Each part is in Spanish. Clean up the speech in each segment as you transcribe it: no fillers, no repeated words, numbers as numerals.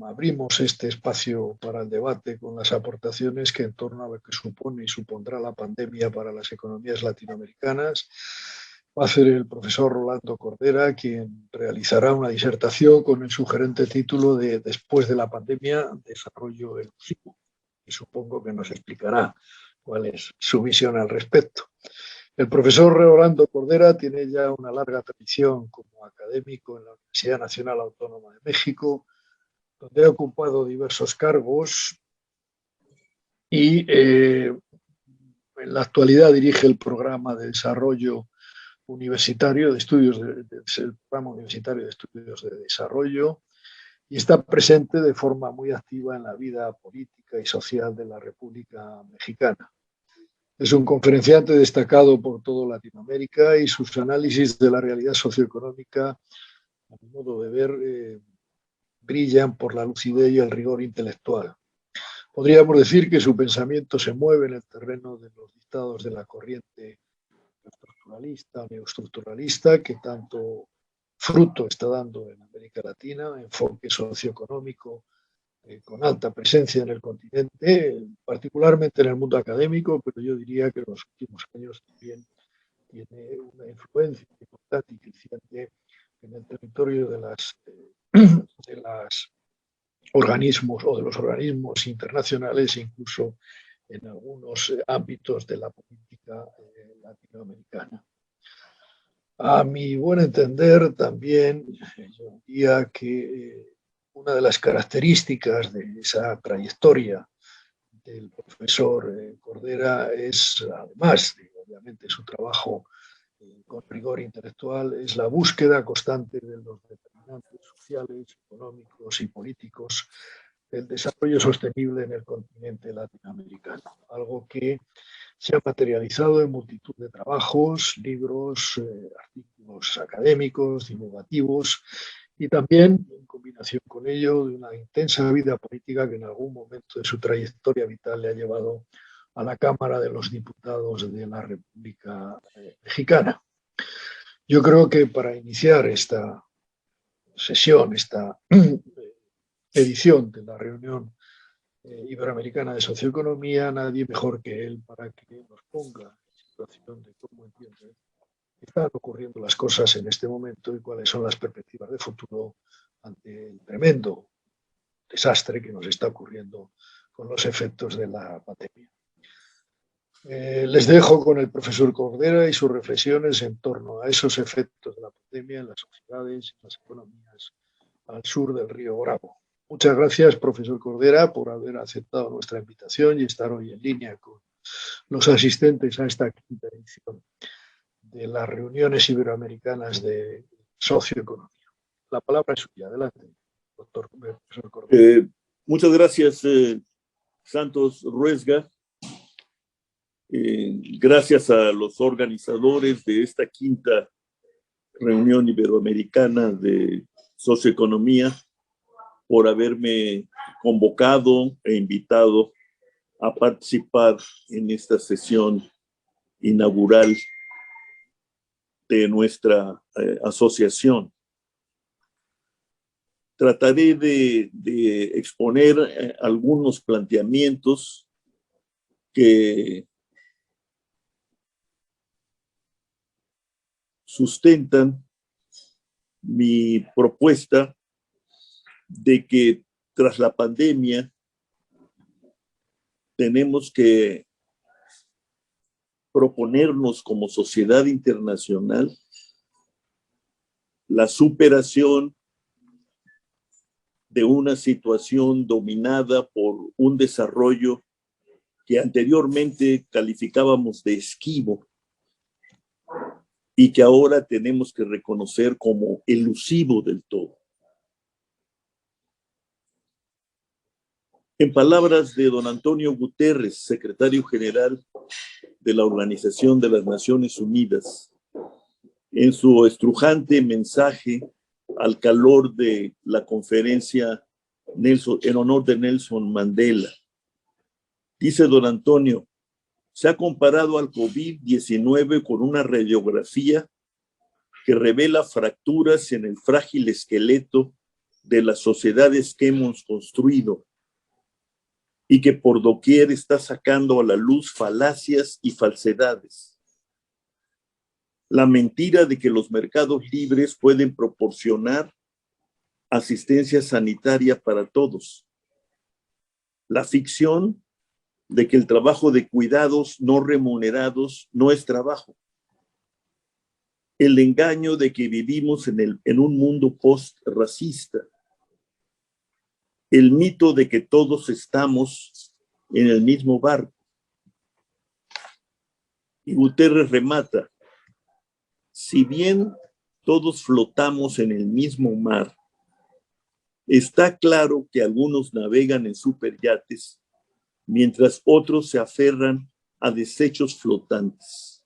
Abrimos este espacio para el debate con las aportaciones que en torno a lo que supone y supondrá la pandemia para las economías latinoamericanas. Va a ser el profesor Rolando Cordera quien realizará una disertación con el sugerente título de Después de la pandemia, desarrollo elusivo. Y supongo que nos explicará cuál es su visión al respecto. El profesor Rolando Cordera tiene ya una larga tradición como académico en la Universidad Nacional Autónoma de México, donde ha ocupado diversos cargos y en la actualidad dirige el programa de desarrollo universitario de estudios el programa universitario de estudios de desarrollo y está presente de forma muy activa en la vida política y social de la República Mexicana. Es un conferenciante destacado por toda Latinoamérica y sus análisis de la realidad socioeconómica, a mi modo de ver, brillan por la lucidez y el rigor intelectual. Podríamos decir que su pensamiento se mueve en el terreno de los dictados de la corriente estructuralista o neoestructuralista que tanto fruto está dando en América Latina, enfoque socioeconómico con alta presencia en el continente, particularmente en el mundo académico, pero yo diría que en los últimos años también tiene una influencia importante y creciente en el territorio de las organismos o de los organismos internacionales, incluso en algunos ámbitos de la política latinoamericana. A mi buen entender, también yo diría que una de las características de esa trayectoria del profesor Cordera es, además de obviamente su trabajo con rigor intelectual, es la búsqueda constante de los determinantes sociales, económicos y políticos del desarrollo sostenible en el continente latinoamericano, algo que se ha materializado en multitud de trabajos, libros, artículos académicos, divulgativos y también, en combinación con ello, de una intensa vida política que en algún momento de su trayectoria vital le ha llevado a la Cámara de los Diputados de la República Mexicana. Yo creo que para iniciar esta sesión, esta edición de la reunión Iberoamericana de Socioeconomía, nadie mejor que él para que nos ponga en situación de cómo entiende que están ocurriendo las cosas en este momento y cuáles son las perspectivas de futuro ante el tremendo desastre que nos está ocurriendo con los efectos de la pandemia. Les dejo con el profesor Cordera y sus reflexiones en torno a esos efectos de la pandemia en las sociedades y las economías al sur del río Bravo. Muchas gracias, profesor Cordera, por haber aceptado nuestra invitación y estar hoy en línea con los asistentes a esta quinta edición de las reuniones iberoamericanas de socioeconomía. La palabra es suya. Adelante, profesor Cordera. Muchas gracias, Santos Ruesga. Gracias a los organizadores de esta quinta reunión iberoamericana de socioeconomía por haberme convocado e invitado a participar en esta sesión inaugural de nuestra asociación. Trataré de exponer algunos planteamientos que sustentan mi propuesta de que tras la pandemia tenemos que proponernos como sociedad internacional la superación de una situación dominada por un desarrollo que anteriormente calificábamos de esquivo y que ahora tenemos que reconocer como elusivo del todo. En palabras de don Antonio Guterres, secretario general de la Organización de las Naciones Unidas, en su estrujante mensaje al calor de la conferencia en honor de Nelson Mandela, dice don Antonio: se ha comparado al COVID-19 con una radiografía que revela fracturas en el frágil esqueleto de las sociedades que hemos construido y que por doquier está sacando a la luz falacias y falsedades. La mentira de que los mercados libres pueden proporcionar asistencia sanitaria para todos. La ficción de que el trabajo de cuidados no remunerados no es trabajo. El engaño de que vivimos en un mundo post-racista. El mito de que todos estamos en el mismo barco. Y Guterres remata, si bien todos flotamos en el mismo mar, está claro que algunos navegan en superyates, mientras otros se aferran a desechos flotantes.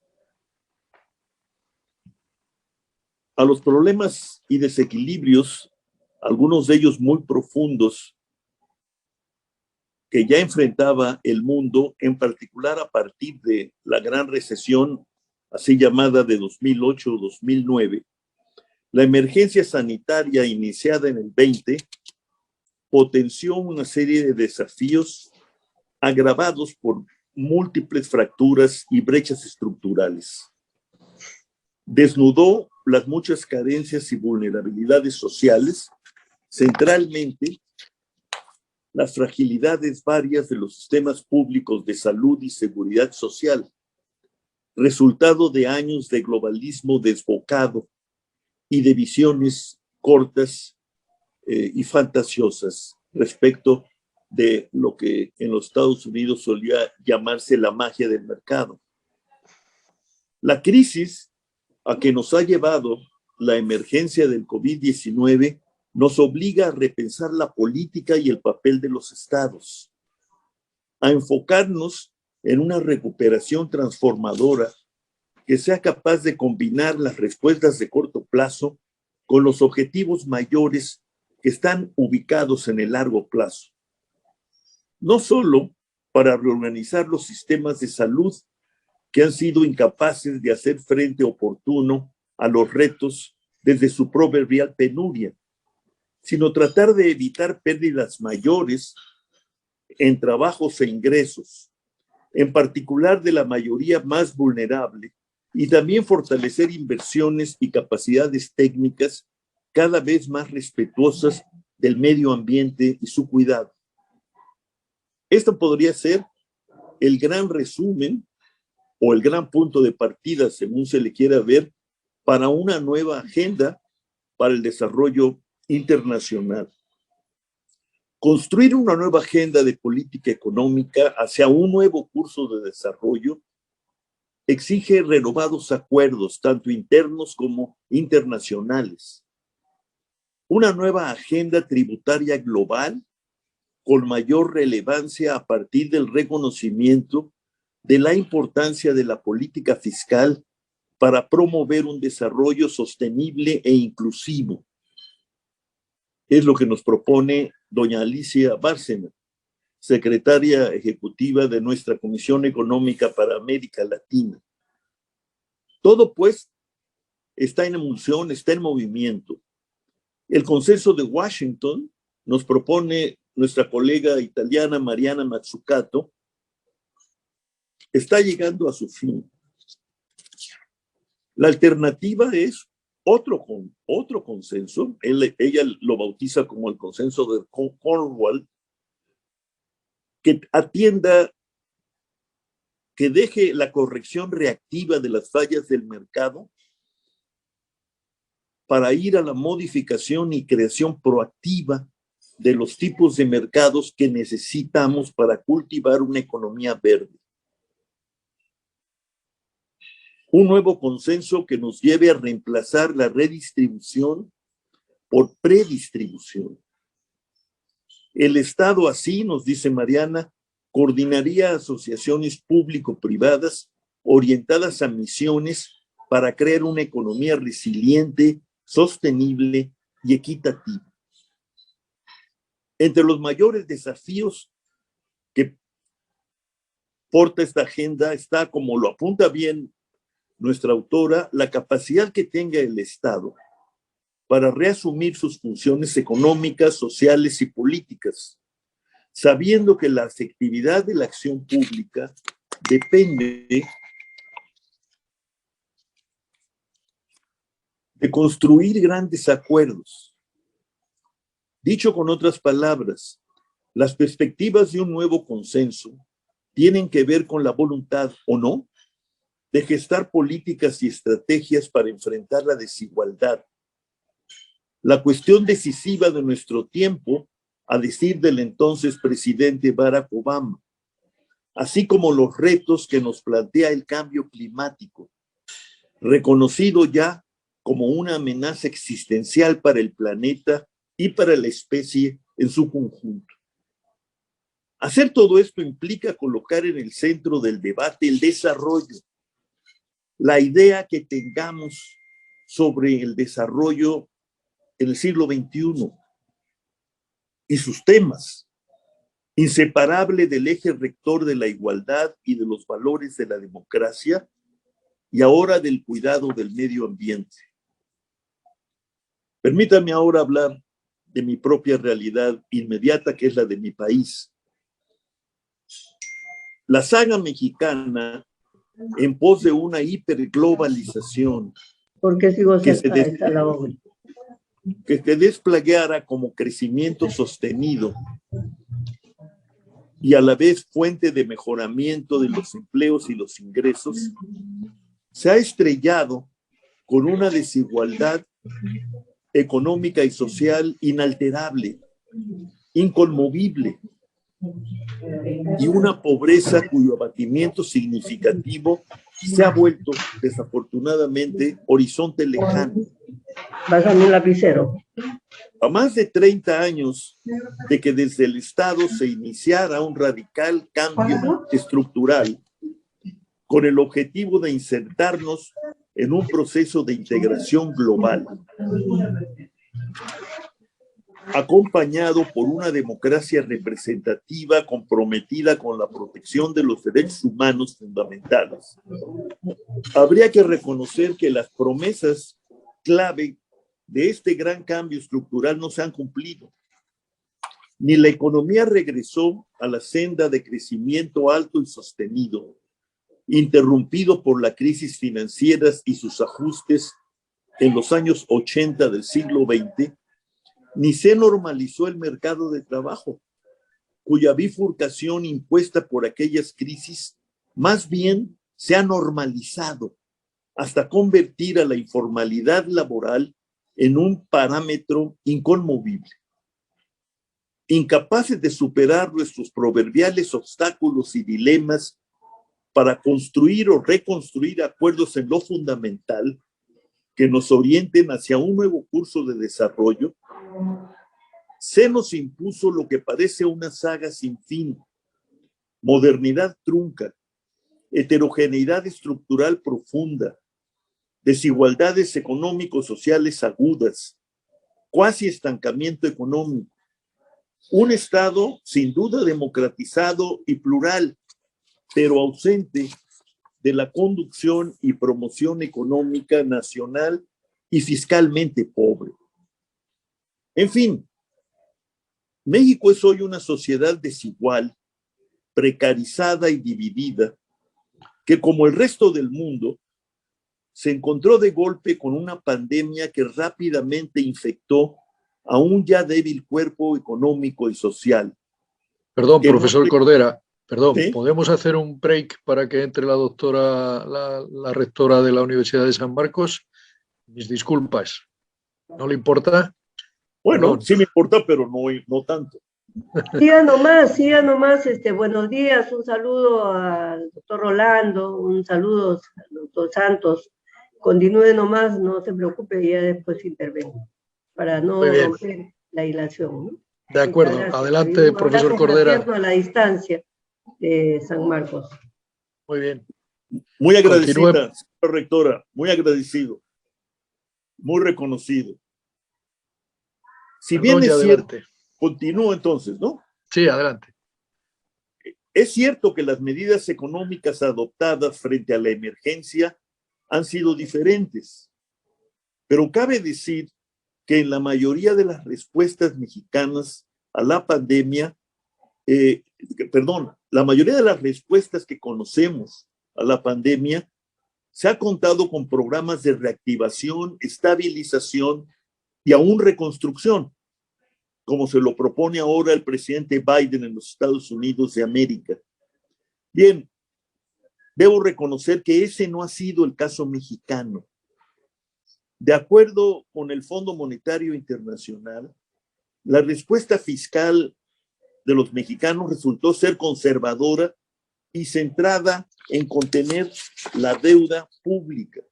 A los problemas y desequilibrios, algunos de ellos muy profundos, que ya enfrentaba el mundo, en particular a partir de la gran recesión, así llamada de 2008-2009, la emergencia sanitaria iniciada en el 20 potenció una serie de desafíos agravados por múltiples fracturas y brechas estructurales. Desnudó las muchas carencias y vulnerabilidades sociales, centralmente las fragilidades varias de los sistemas públicos de salud y seguridad social, resultado de años de globalismo desbocado y de visiones cortas y fantasiosas respecto de lo que en los Estados Unidos solía llamarse la magia del mercado. La crisis a que nos ha llevado la emergencia del COVID-19 nos obliga a repensar la política y el papel de los estados, a enfocarnos en una recuperación transformadora que sea capaz de combinar las respuestas de corto plazo con los objetivos mayores que están ubicados en el largo plazo. No solo para reorganizar los sistemas de salud que han sido incapaces de hacer frente oportuno a los retos desde su proverbial penuria, sino tratar de evitar pérdidas mayores en trabajos e ingresos, en particular de la mayoría más vulnerable, y también fortalecer inversiones y capacidades técnicas cada vez más respetuosas del medio ambiente y su cuidado. Esto podría ser el gran resumen o el gran punto de partida, según se le quiera ver, para una nueva agenda para el desarrollo internacional. Construir una nueva agenda de política económica hacia un nuevo curso de desarrollo exige renovados acuerdos, tanto internos como internacionales. Una nueva agenda tributaria global con mayor relevancia a partir del reconocimiento de la importancia de la política fiscal para promover un desarrollo sostenible e inclusivo. Es lo que nos propone doña Alicia Bárcena, secretaria ejecutiva de nuestra Comisión Económica para América Latina. Todo, pues, está en emulsión, está en movimiento. El Consenso de Washington nos propone nuestra colega italiana Mariana Mazzucato, está llegando a su fin. La alternativa es otro consenso, ella lo bautiza como el consenso de Cornwall, que atienda, que deje la corrección reactiva de las fallas del mercado para ir a la modificación y creación proactiva de los tipos de mercados que necesitamos para cultivar una economía verde. Un nuevo consenso que nos lleve a reemplazar la redistribución por predistribución. El Estado, así nos dice Mariana, coordinaría asociaciones público-privadas orientadas a misiones para crear una economía resiliente, sostenible y equitativa. Entre los mayores desafíos que porta esta agenda está, como lo apunta bien nuestra autora, la capacidad que tenga el Estado para reasumir sus funciones económicas, sociales y políticas, sabiendo que la efectividad de la acción pública depende de construir grandes acuerdos. Dicho con otras palabras, las perspectivas de un nuevo consenso tienen que ver con la voluntad, o no, de gestar políticas y estrategias para enfrentar la desigualdad. La cuestión decisiva de nuestro tiempo, a decir del entonces presidente Barack Obama, así como los retos que nos plantea el cambio climático, reconocido ya como una amenaza existencial para el planeta y para la especie en su conjunto. Hacer todo esto implica colocar en el centro del debate el desarrollo, la idea que tengamos sobre el desarrollo en el siglo XXI y sus temas, inseparable del eje rector de la igualdad y de los valores de la democracia y ahora del cuidado del medio ambiente. Permítame ahora hablar de mi propia realidad inmediata, que es la de mi país. La saga mexicana, en pos de una hiperglobalización que desplegara como crecimiento sostenido y a la vez fuente de mejoramiento de los empleos y los ingresos, se ha estrellado con una desigualdad económica y social inalterable, inconmovible, y una pobreza cuyo abatimiento significativo se ha vuelto, desafortunadamente, horizonte lejano. Pásame un lapicero. A más de 30 años de que desde el Estado se iniciara un radical cambio estructural con el objetivo de insertarnos en un proceso de integración global, acompañado por una democracia representativa comprometida con la protección de los derechos humanos fundamentales. Habría que reconocer que las promesas clave de este gran cambio estructural no se han cumplido. Ni la economía regresó a la senda de crecimiento alto y sostenido, interrumpido por la crisis financiera y sus ajustes en los años 80 del siglo XX, ni se normalizó el mercado de trabajo, cuya bifurcación impuesta por aquellas crisis más bien se ha normalizado hasta convertir a la informalidad laboral en un parámetro inconmovible. Incapaces de superar nuestros proverbiales obstáculos y dilemas para construir o reconstruir acuerdos en lo fundamental que nos orienten hacia un nuevo curso de desarrollo, se nos impuso lo que parece una saga sin fin: modernidad trunca, heterogeneidad estructural profunda, desigualdades económico-sociales agudas, cuasi estancamiento económico, un Estado sin duda democratizado y plural, pero ausente de la conducción y promoción económica nacional y fiscalmente pobre. En fin, México es hoy una sociedad desigual, precarizada y dividida, que como el resto del mundo, se encontró de golpe con una pandemia que rápidamente infectó a un ya débil cuerpo económico y social. Perdón, profesor Cordera, perdón, ¿sí? ¿Podemos hacer un break para que entre la doctora, la rectora de la Universidad de San Marcos? Mis disculpas. ¿No le importa? Bueno, Perdón. sí me importa, pero no tanto. Siga nomás, buenos días, un saludo al doctor Rolando, un saludo al doctor Santos. Continúe nomás, no se preocupe, ya después intervengo, para no romper la hilación, ¿no? De acuerdo, adelante, profesor Cordera. A la distancia de San Marcos. Muy bien. Muy agradecida, señora rectora, muy agradecido, muy reconocido. Si bien es cierto, continúo entonces, ¿no? Sí, adelante. Es cierto que las medidas económicas adoptadas frente a la emergencia han sido diferentes, pero cabe decir que en la mayoría de las respuestas mexicanas a la pandemia, la mayoría de las respuestas que conocemos a la pandemia se ha contado con programas de reactivación, estabilización y aún reconstrucción, como se lo propone ahora el presidente Biden en los Estados Unidos de América. Bien, debo reconocer que ese no ha sido el caso mexicano. De acuerdo con el Fondo Monetario Internacional, la respuesta fiscal de los mexicanos resultó ser conservadora y centrada en contener la deuda pública.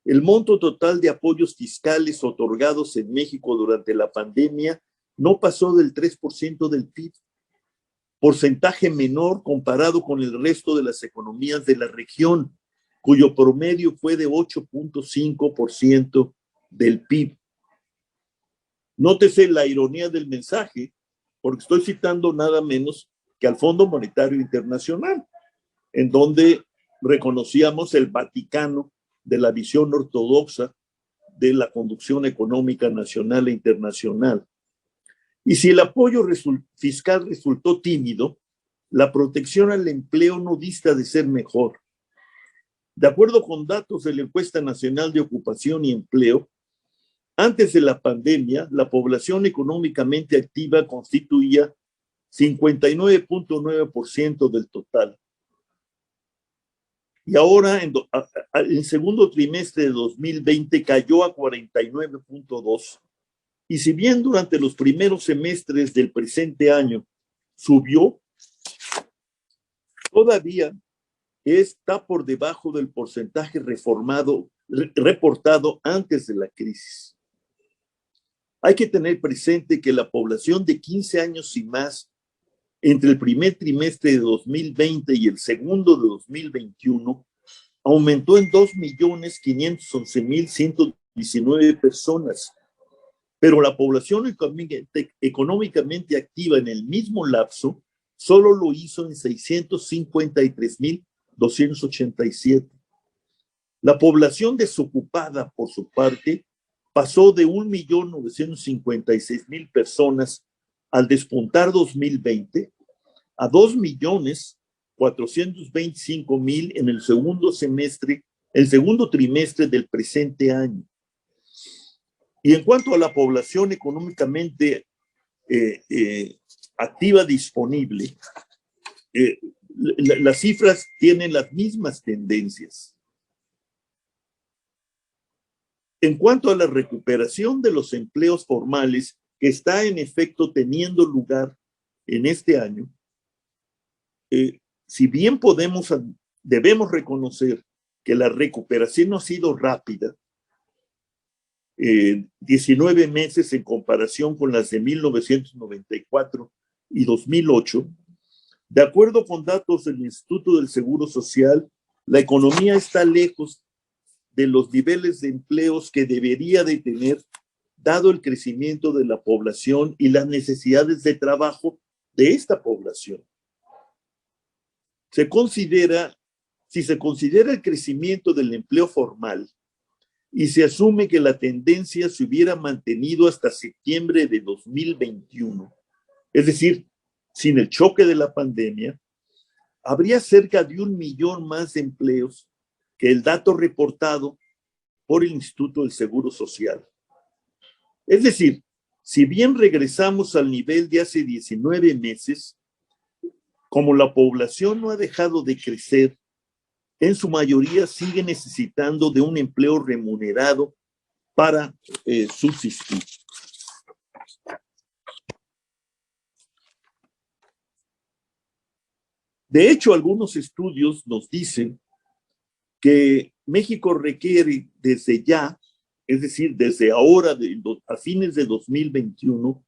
El monto total de apoyos fiscales otorgados en México durante la pandemia no pasó del 3% del PIB, porcentaje menor comparado con el resto de las economías de la región, cuyo promedio fue de 8.5% del PIB. Nótese la ironía del mensaje, porque estoy citando nada menos que al Fondo Monetario Internacional, en donde reconocíamos el Vaticano de la visión ortodoxa de la conducción económica nacional e internacional. Y si el apoyo fiscal resultó tímido, la protección al empleo no dista de ser mejor. De acuerdo con datos de la Encuesta Nacional de Ocupación y Empleo, antes de la pandemia, la población económicamente activa constituía 59.9% del total. Y ahora, en el segundo trimestre de 2020, cayó a 49.2%. Y si bien durante los primeros semestres del presente año subió, todavía está por debajo del porcentaje reportado antes de la crisis. Hay que tener presente que la población de 15 años y más entre el primer trimestre de 2020 y el segundo de 2021 aumentó en 2.511.119 personas, pero la población económicamente activa en el mismo lapso solo lo hizo en 653.287. La población desocupada, por su parte, pasó de 1.956.000 personas al despuntar 2020 a 2.425.000 en el segundo trimestre del presente año. Y en cuanto a la población económicamente activa disponible, las cifras tienen las mismas tendencias. En cuanto a la recuperación de los empleos formales, que está en efecto teniendo lugar en este año, si bien debemos reconocer que la recuperación no ha sido rápida, 19 meses en comparación con las de 1994 y 2008, de acuerdo con datos del Instituto del Seguro Social, la economía está lejos de los niveles de empleos que debería de tener, dado el crecimiento de la población y las necesidades de trabajo de esta población. Si se considera el crecimiento del empleo formal y se asume que la tendencia se hubiera mantenido hasta septiembre de 2021, es decir, sin el choque de la pandemia, habría cerca de 1 millón más de empleos que el dato reportado por el Instituto del Seguro Social. Es decir, si bien regresamos al nivel de hace 19 meses, como la población no ha dejado de crecer, en su mayoría sigue necesitando de un empleo remunerado para subsistir. De hecho, algunos estudios nos dicen que México requiere desde ya, es decir, desde ahora, a fines de 2021,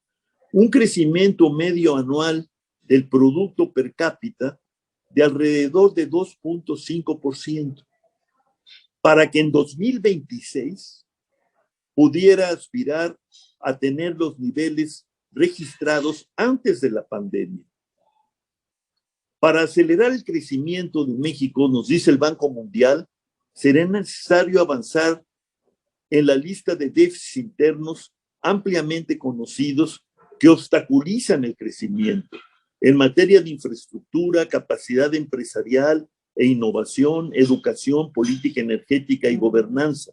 un crecimiento medio anual del Producto Per Cápita de alrededor de 2.5%, para que en 2026 pudiera aspirar a tener los niveles registrados antes de la pandemia. Para acelerar el crecimiento de México, nos dice el Banco Mundial, será necesario avanzar en la lista de déficits internos ampliamente conocidos que obstaculizan el crecimiento en materia de infraestructura, capacidad empresarial e innovación, educación, política energética y gobernanza,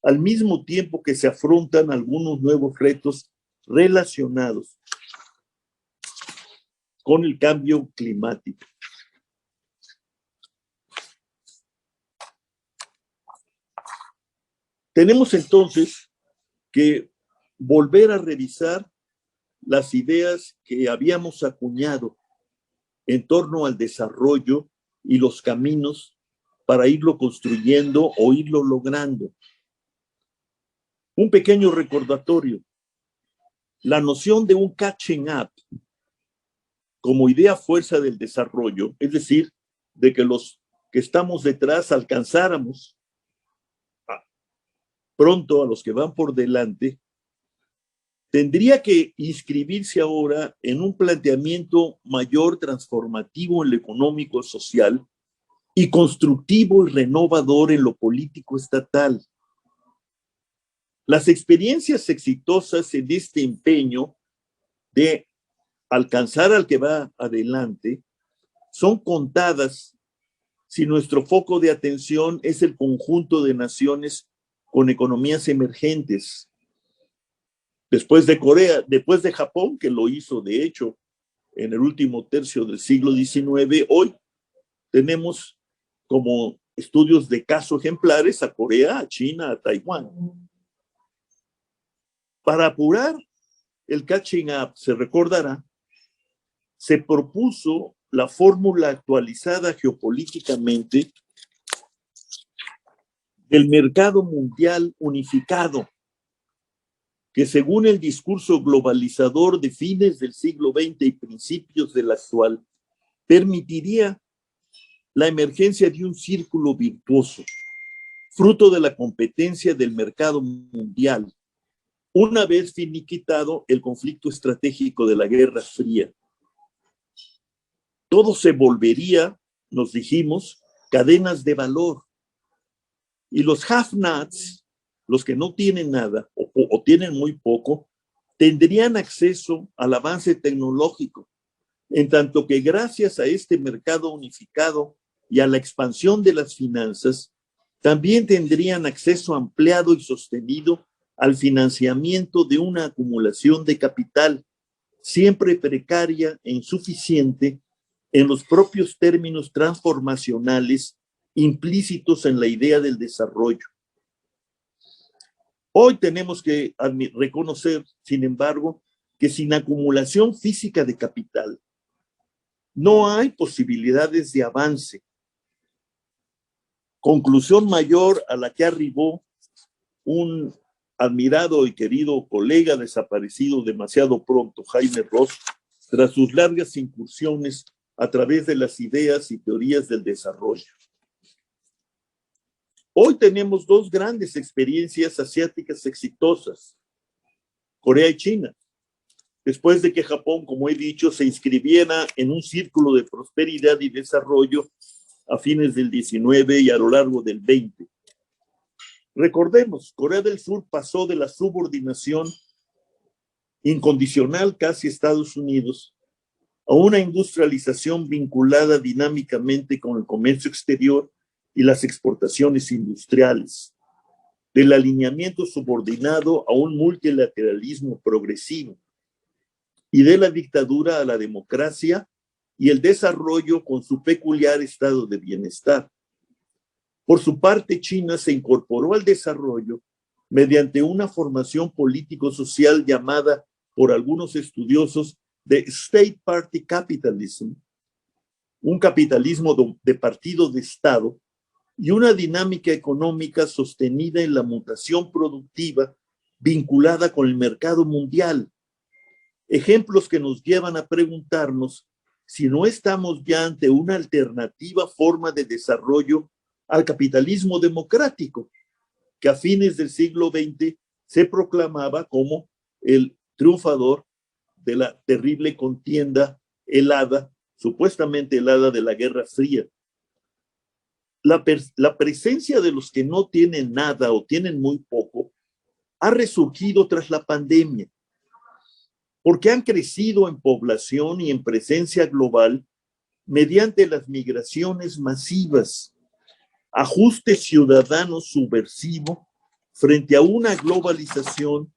al mismo tiempo que se afrontan algunos nuevos retos relacionados con el cambio climático. Tenemos entonces que volver a revisar las ideas que habíamos acuñado en torno al desarrollo y los caminos para irlo construyendo o irlo logrando. Un pequeño recordatorio. La noción de un catching up como idea fuerza del desarrollo, es decir, de que los que estamos detrás alcanzáramos pronto a los que van por delante, tendría que inscribirse ahora en un planteamiento mayor transformativo en lo económico social y constructivo y renovador en lo político estatal. Las experiencias exitosas en este empeño de alcanzar al que va adelante son contadas si nuestro foco de atención es el conjunto de naciones con economías emergentes. Después de Corea, después de Japón, que lo hizo de hecho en el último tercio del siglo XIX, hoy tenemos como estudios de caso ejemplares a Corea, a China, a Taiwán. Para apurar el catching up, se recordará, se propuso la fórmula actualizada geopolíticamente del mercado mundial unificado, que según el discurso globalizador de fines del siglo XX y principios del actual, permitiría la emergencia de un círculo virtuoso, fruto de la competencia del mercado mundial, una vez finiquitado el conflicto estratégico de la Guerra Fría. Todo se volvería, nos dijimos, cadenas de valor. Y los have-nots, los que no tienen nada o tienen muy poco, tendrían acceso al avance tecnológico, en tanto que gracias a este mercado unificado y a la expansión de las finanzas, también tendrían acceso ampliado y sostenido al financiamiento de una acumulación de capital, siempre precaria e insuficiente en los propios términos transformacionales implícitos en la idea del desarrollo. Hoy tenemos que reconocer, sin embargo, que sin acumulación física de capital no hay posibilidades de avance. Conclusión mayor a la que arribó un admirado y querido colega desaparecido demasiado pronto, Jaime Ross, tras sus largas incursiones a través de las ideas y teorías del desarrollo. Hoy tenemos dos grandes experiencias asiáticas exitosas, Corea y China, después de que Japón, como he dicho, se inscribiera en un círculo de prosperidad y desarrollo a fines del 19 y a lo largo del 20. Recordemos, Corea del Sur pasó de la subordinación incondicional casi a Estados Unidos a una industrialización vinculada dinámicamente con el comercio exterior y las exportaciones industriales, del alineamiento subordinado a un multilateralismo progresivo y de la dictadura a la democracia y el desarrollo con su peculiar estado de bienestar. Por su parte, China se incorporó al desarrollo mediante una formación político-social llamada por algunos estudiosos de State Party Capitalism, un capitalismo de partido de Estado, y una dinámica económica sostenida en la mutación productiva vinculada con el mercado mundial. Ejemplos que nos llevan a preguntarnos si no estamos ya ante una alternativa forma de desarrollo al capitalismo democrático, que a fines del siglo XX se proclamaba como el triunfador de la terrible contienda helada supuestamente helada de la Guerra Fría. La presencia de los que no tienen nada o tienen muy poco ha resurgido tras la pandemia, porque han crecido en población y en presencia global mediante las migraciones masivas, ajuste ciudadano subversivo frente a una globalización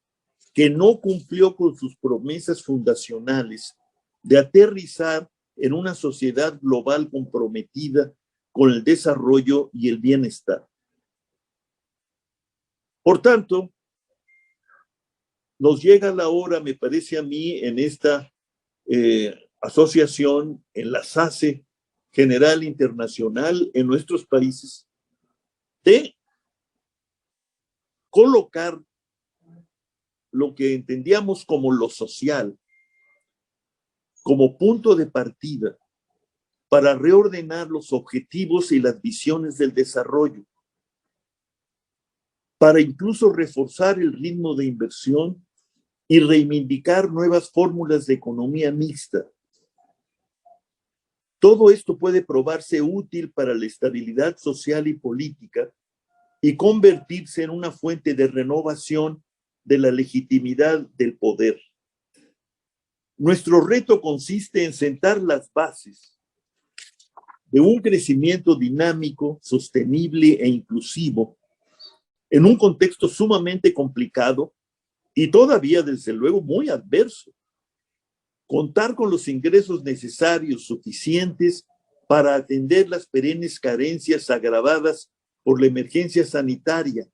que no cumplió con sus promesas fundacionales de aterrizar en una sociedad global comprometida con el desarrollo y el bienestar. Por tanto, nos llega la hora, me parece a mí, en esta asociación, en la SACE General Internacional en nuestros países, de colocar lo que entendíamos como lo social, como punto de partida para reordenar los objetivos y las visiones del desarrollo, para incluso reforzar el ritmo de inversión y reivindicar nuevas fórmulas de economía mixta. Todo esto puede probarse útil para la estabilidad social y política y convertirse en una fuente de renovación de la legitimidad del poder. Nuestro reto consiste en sentar las bases de un crecimiento dinámico, sostenible e inclusivo en un contexto sumamente complicado y todavía, desde luego, muy adverso. Contar con los ingresos necesarios suficientes para atender las perennes carencias agravadas por la emergencia sanitaria,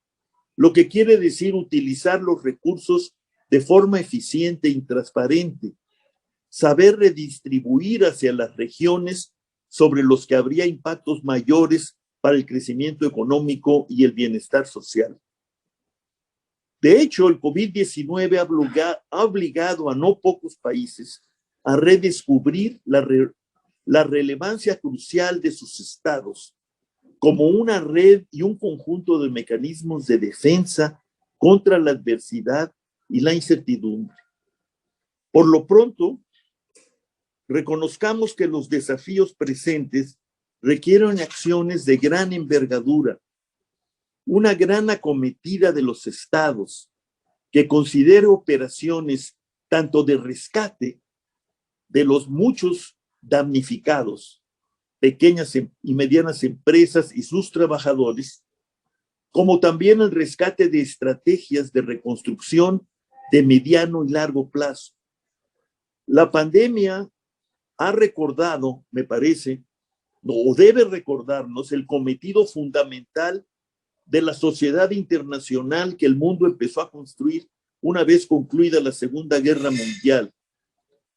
lo que quiere decir utilizar los recursos de forma eficiente y transparente, saber redistribuir hacia las regiones sobre los que habría impactos mayores para el crecimiento económico y el bienestar social. De hecho, el COVID-19 ha obligado a no pocos países a redescubrir la relevancia crucial de sus estados como una red y un conjunto de mecanismos de defensa contra la adversidad y la incertidumbre. Por lo pronto, reconozcamos que los desafíos presentes requieren acciones de gran envergadura, una gran acometida de los estados que considere operaciones tanto de rescate de los muchos damnificados, pequeñas y medianas empresas y sus trabajadores, como también el rescate de estrategias de reconstrucción de mediano y largo plazo. La pandemia ha recordado, me parece, o debe recordarnos el cometido fundamental de la sociedad internacional que el mundo empezó a construir una vez concluida la Segunda Guerra Mundial.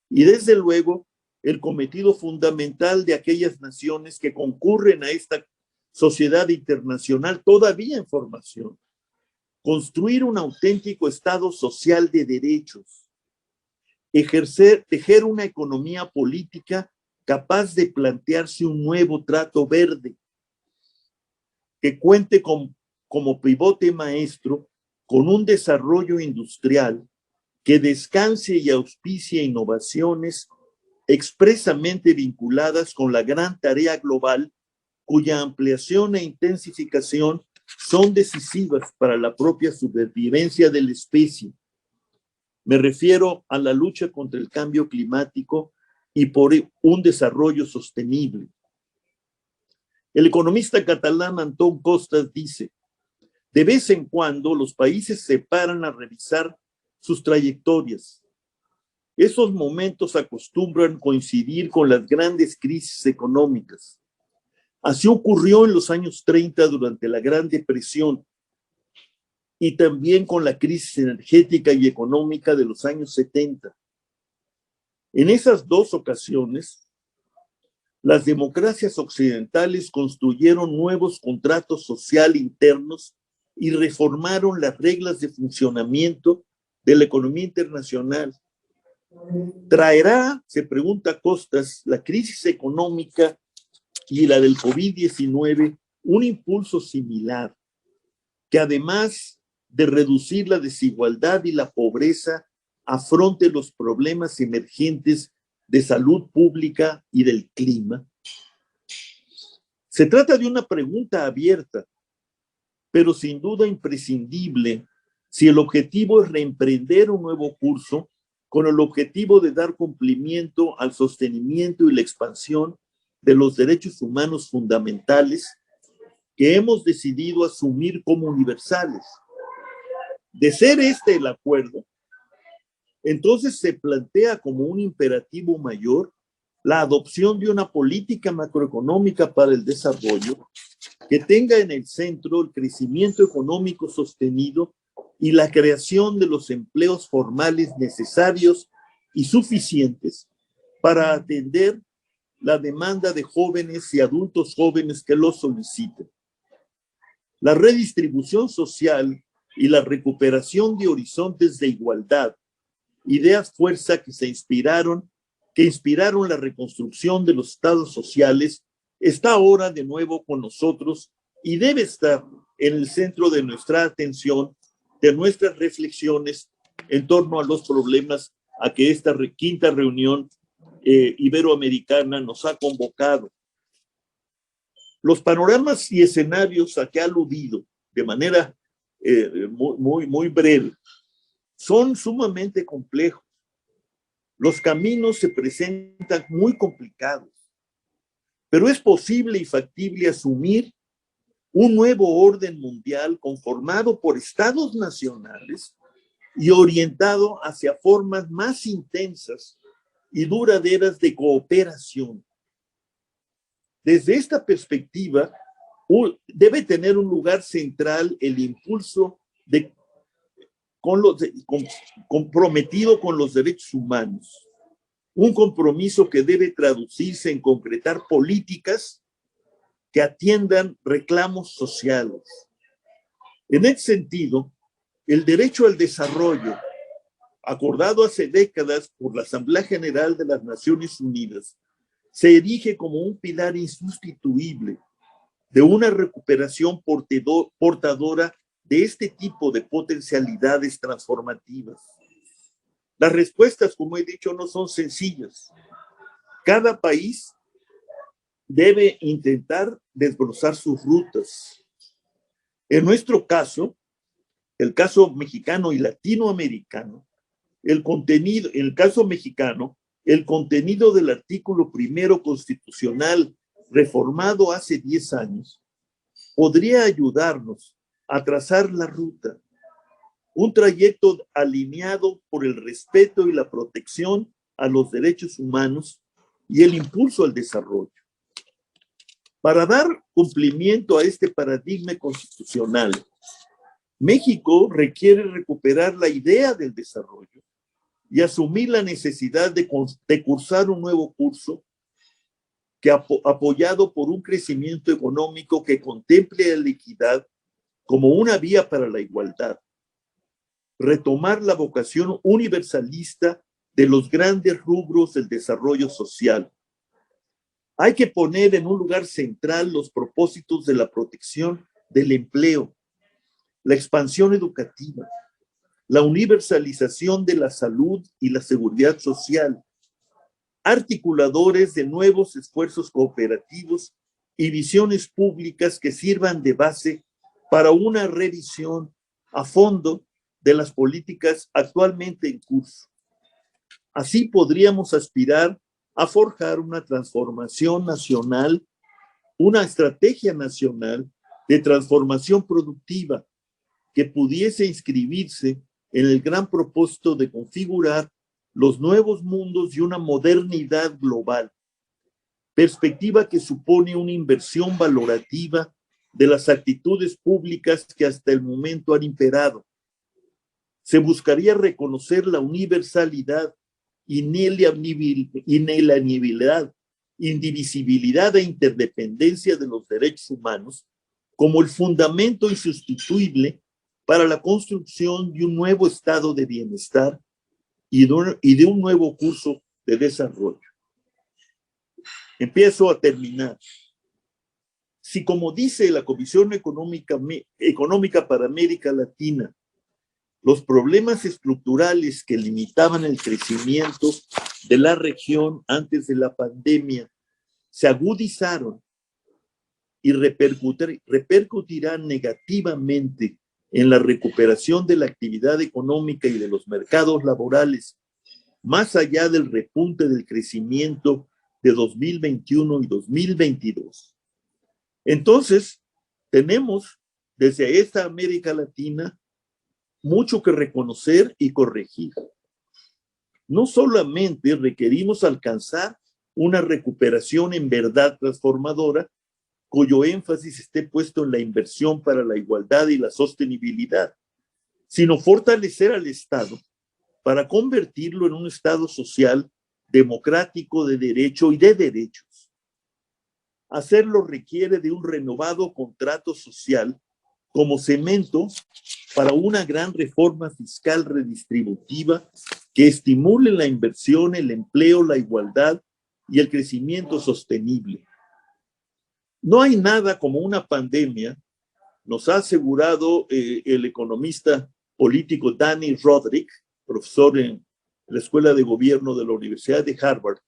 Y desde luego, el cometido fundamental de aquellas naciones que concurren a esta sociedad internacional todavía en formación. Construir un auténtico Estado social de derechos. Tejer una economía política capaz de plantearse un nuevo trato verde que cuente como pivote maestro con un desarrollo industrial que descanse y auspicie innovaciones expresamente vinculadas con la gran tarea global cuya ampliación e intensificación son decisivas para la propia supervivencia de la especie. Me refiero a la lucha contra el cambio climático y por un desarrollo sostenible. El economista catalán Antón Costas dice: de vez en cuando los países se paran a revisar sus trayectorias. Esos momentos acostumbran coincidir con las grandes crisis económicas. Así ocurrió en los años 30 durante la Gran Depresión y también con la crisis energética y económica de los años 70. En esas dos ocasiones, las democracias occidentales construyeron nuevos contratos sociales internos y reformaron las reglas de funcionamiento de la economía internacional. ¿Traerá, se pregunta Costas, la crisis económica y la del COVID-19 un impulso similar, que además de reducir la desigualdad y la pobreza, afronte los problemas emergentes de salud pública y del clima? Se trata de una pregunta abierta, pero sin duda imprescindible si el objetivo es reemprender un nuevo curso con el objetivo de dar cumplimiento al sostenimiento y la expansión de los derechos humanos fundamentales que hemos decidido asumir como universales. De ser este el acuerdo, entonces se plantea como un imperativo mayor la adopción de una política macroeconómica para el desarrollo que tenga en el centro el crecimiento económico sostenido y la creación de los empleos formales necesarios y suficientes para atender la demanda de jóvenes y adultos jóvenes que lo soliciten. La redistribución social y la recuperación de horizontes de igualdad, ideas fuerza que inspiraron la reconstrucción de los estados sociales, está ahora de nuevo con nosotros y debe estar en el centro de nuestra atención, de nuestras reflexiones en torno a los problemas a que esta quinta reunión iberoamericana nos ha convocado. Los panoramas y escenarios a que ha aludido de manera muy breve son sumamente complejos. Los caminos se presentan muy complicados, pero es posible y factible asumir un nuevo orden mundial conformado por estados nacionales y orientado hacia formas más intensas y duraderas de cooperación. Desde esta perspectiva, debe tener un lugar central el impulso comprometido con los derechos humanos, un compromiso que debe traducirse en concretar políticas que atiendan reclamos sociales. En ese sentido, el derecho al desarrollo, acordado hace décadas por la Asamblea General de las Naciones Unidas, se erige como un pilar insustituible de una recuperación portadora de este tipo de potencialidades transformativas. Las respuestas, como he dicho, no son sencillas. Cada país debe intentar desbrozar sus rutas. En nuestro caso, el caso mexicano y latinoamericano, en el caso mexicano, el contenido del artículo primero constitucional reformado hace 10 años podría ayudarnos a trazar la ruta, un trayecto alineado por el respeto y la protección a los derechos humanos y el impulso al desarrollo. Para dar cumplimiento a este paradigma constitucional, México requiere recuperar la idea del desarrollo y asumir la necesidad de cursar un nuevo curso apoyado por un crecimiento económico que contemple la equidad como una vía para la igualdad, retomar la vocación universalista de los grandes rubros del desarrollo social. Hay que poner en un lugar central los propósitos de la protección del empleo, la expansión educativa, la universalización de la salud y la seguridad social, articuladores de nuevos esfuerzos cooperativos y visiones públicas que sirvan de base para una revisión a fondo de las políticas actualmente en curso. Así podríamos aspirar a forjar una transformación nacional, una estrategia nacional de transformación productiva que pudiese inscribirse en el gran propósito de configurar los nuevos mundos y una modernidad global, perspectiva que supone una inversión valorativa de las actitudes públicas que hasta el momento han imperado. Se buscaría reconocer la universalidad, inalienabilidad, indivisibilidad e interdependencia de los derechos humanos como el fundamento insustituible para la construcción de un nuevo estado de bienestar y de un nuevo curso de desarrollo. Empiezo a terminar. Si, como dice la Comisión Económica para América Latina, los problemas estructurales que limitaban el crecimiento de la región antes de la pandemia se agudizaron y repercutirán negativamente en la recuperación de la actividad económica y de los mercados laborales, más allá del repunte del crecimiento de 2021 y 2022. Entonces, tenemos desde esta América Latina mucho que reconocer y corregir. No solamente requerimos alcanzar una recuperación en verdad transformadora, cuyo énfasis esté puesto en la inversión para la igualdad y la sostenibilidad, sino fortalecer al Estado para convertirlo en un Estado social, democrático, de derecho y de derechos. Hacerlo requiere de un renovado contrato social como cemento para una gran reforma fiscal redistributiva que estimule la inversión, el empleo, la igualdad y el crecimiento sostenible. No hay nada como una pandemia, nos ha asegurado el economista político Danny Roderick, profesor en la Escuela de Gobierno de la Universidad de Harvard,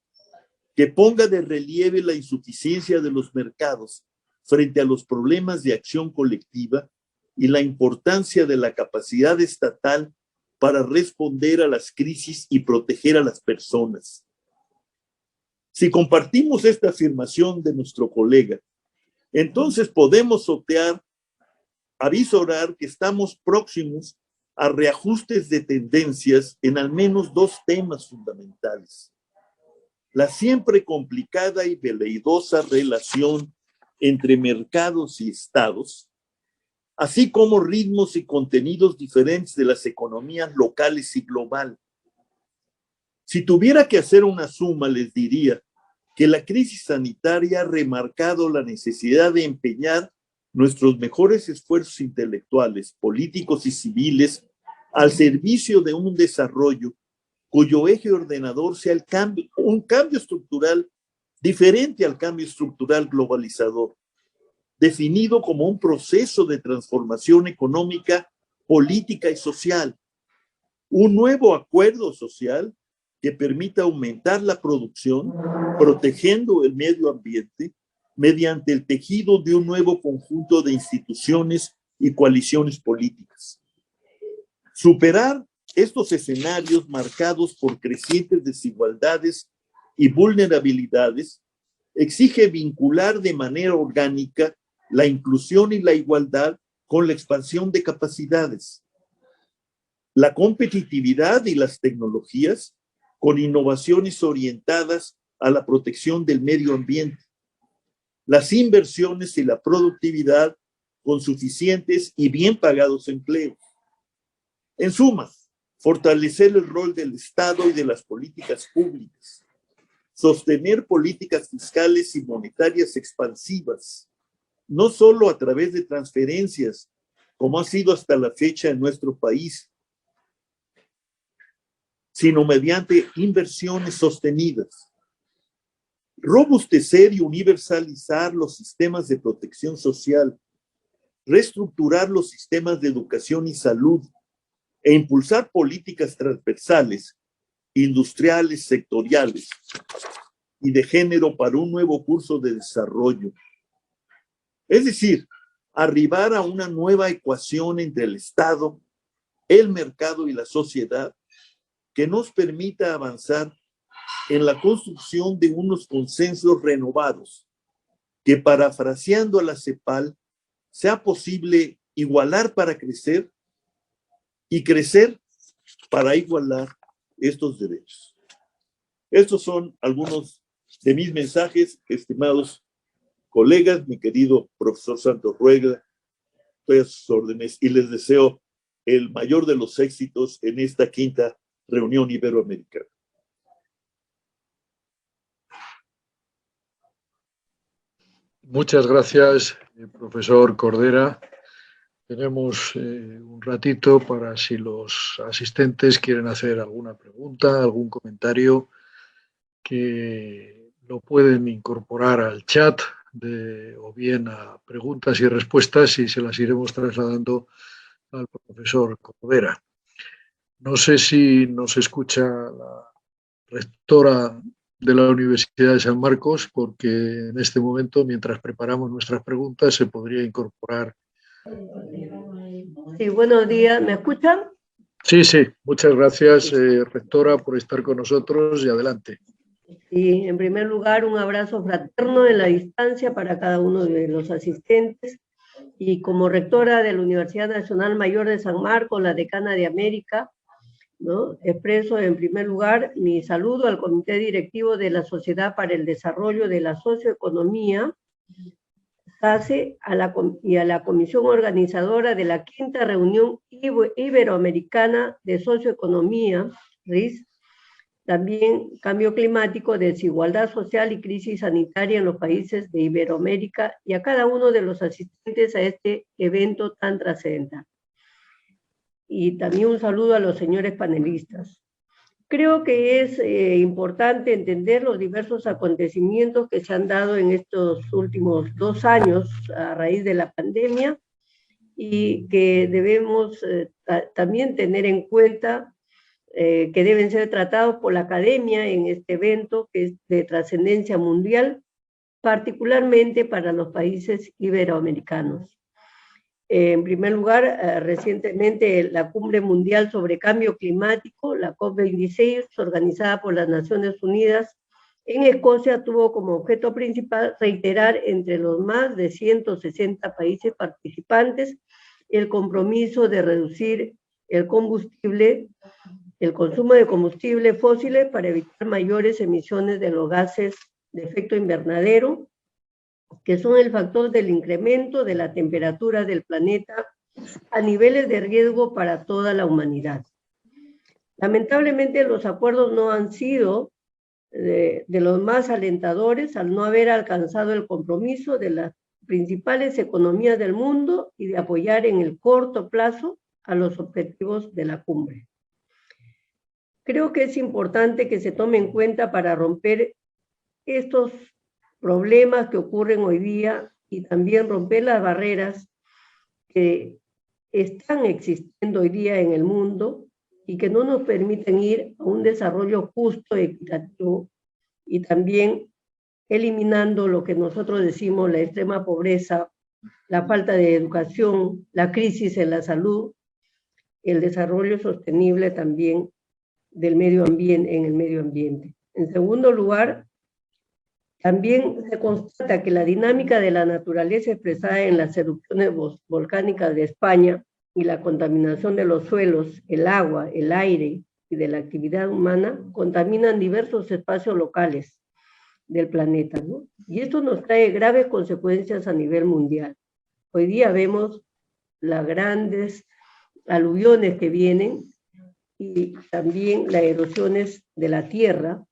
que ponga de relieve la insuficiencia de los mercados frente a los problemas de acción colectiva y la importancia de la capacidad estatal para responder a las crisis y proteger a las personas. Si compartimos esta afirmación de nuestro colega, entonces podemos avisorar que estamos próximos a reajustes de tendencias en al menos dos temas fundamentales. La siempre complicada y veleidosa relación entre mercados y estados, así como ritmos y contenidos diferentes de las economías locales y global. Si tuviera que hacer una suma, les diría que la crisis sanitaria ha remarcado la necesidad de empeñar nuestros mejores esfuerzos intelectuales, políticos y civiles al servicio de un desarrollo cuyo eje ordenador sea un cambio estructural diferente al cambio estructural globalizador, definido como un proceso de transformación económica, política y social, un nuevo acuerdo social que permita aumentar la producción, protegiendo el medio ambiente, mediante el tejido de un nuevo conjunto de instituciones y coaliciones políticas. Superar estos escenarios marcados por crecientes desigualdades y vulnerabilidades exige vincular de manera orgánica la inclusión y la igualdad con la expansión de capacidades, la competitividad y las tecnologías con innovaciones orientadas a la protección del medio ambiente, las inversiones y la productividad con suficientes y bien pagados empleos. En suma, fortalecer el rol del Estado y de las políticas públicas, sostener políticas fiscales y monetarias expansivas, no solo a través de transferencias, como ha sido hasta la fecha en nuestro país, sino mediante inversiones sostenidas. Robustecer y universalizar los sistemas de protección social, reestructurar los sistemas de educación y salud e impulsar políticas transversales, industriales, sectoriales y de género para un nuevo curso de desarrollo. Es decir, arribar a una nueva ecuación entre el Estado, el mercado y la sociedad que nos permita avanzar en la construcción de unos consensos renovados, que parafraseando a la CEPAL, sea posible igualar para crecer y crecer para igualar estos derechos. Estos son algunos de mis mensajes, estimados colegas, mi querido profesor Santos Rueda, estoy a sus órdenes y les deseo el mayor de los éxitos en esta quinta reunión iberoamericana. Muchas gracias, profesor Cordera. Tenemos un ratito para si los asistentes quieren hacer alguna pregunta, algún comentario, que lo pueden incorporar al chat o bien a preguntas y respuestas y se las iremos trasladando al profesor Cordera. No sé si nos escucha la rectora de la Universidad de San Marcos, porque en este momento, mientras preparamos nuestras preguntas, se podría incorporar. Sí, buenos días. ¿Me escuchan? Sí, sí. Muchas gracias, rectora, por estar con nosotros y adelante. Sí, en primer lugar, un abrazo fraterno en la distancia para cada uno de los asistentes. Y como rectora de la Universidad Nacional Mayor de San Marcos, la decana de América, ¿no?, expreso en primer lugar mi saludo al Comité Directivo de la Sociedad para el Desarrollo de la Socioeconomía, SACE, y a la Comisión Organizadora de la Quinta Reunión Iberoamericana de Socioeconomía, RIS, también cambio climático, desigualdad social y crisis sanitaria en los países de Iberoamérica, y a cada uno de los asistentes a este evento tan trascendental. Y también un saludo a los señores panelistas. Creo que es importante entender los diversos acontecimientos que se han dado en estos últimos 2 años a raíz de la pandemia, y que debemos también tener en cuenta que deben ser tratados por la academia en este evento que es de trascendencia mundial, particularmente para los países iberoamericanos. En primer lugar, recientemente la Cumbre Mundial sobre Cambio Climático, la COP26, organizada por las Naciones Unidas en Escocia, tuvo como objeto principal reiterar entre los más de 160 países participantes el compromiso de reducir el consumo de combustibles fósiles para evitar mayores emisiones de los gases de efecto invernadero, que son el factor del incremento de la temperatura del planeta a niveles de riesgo para toda la humanidad. Lamentablemente, los acuerdos no han sido de los más alentadores al no haber alcanzado el compromiso de las principales economías del mundo y de apoyar en el corto plazo a los objetivos de la cumbre. Creo que es importante que se tome en cuenta para romper estos problemas que ocurren hoy día y también romper las barreras que están existiendo hoy día en el mundo y que no nos permiten ir a un desarrollo justo, equitativo, y también eliminando lo que nosotros decimos la extrema pobreza, la falta de educación, la crisis en la salud, el desarrollo sostenible también del medio ambiente, en el medio ambiente. En segundo lugar, también se constata que la dinámica de la naturaleza expresada en las erupciones volcánicas de España y la contaminación de los suelos, el agua, el aire y de la actividad humana contaminan diversos espacios locales del planeta, ¿no? Y esto nos trae graves consecuencias a nivel mundial. Hoy día vemos las grandes aluviones que vienen y también las erosiones de la tierra,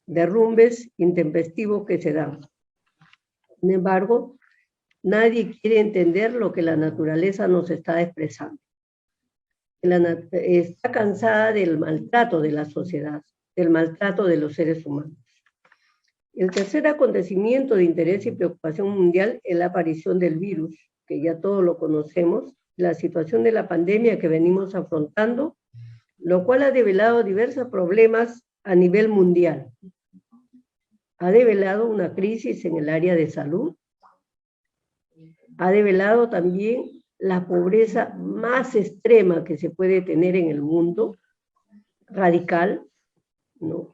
derrumbes intempestivos que se dan. Sin embargo, nadie quiere entender lo que la naturaleza nos está expresando. Está cansada del maltrato de la sociedad, del maltrato de los seres humanos. El tercer acontecimiento de interés y preocupación mundial es la aparición del virus, que ya todos lo conocemos, la situación de la pandemia que venimos afrontando, lo cual ha develado diversos problemas a nivel mundial. Ha develado una crisis en el área de salud, ha develado también la pobreza más extrema que se puede tener en el mundo, radical, ¿no?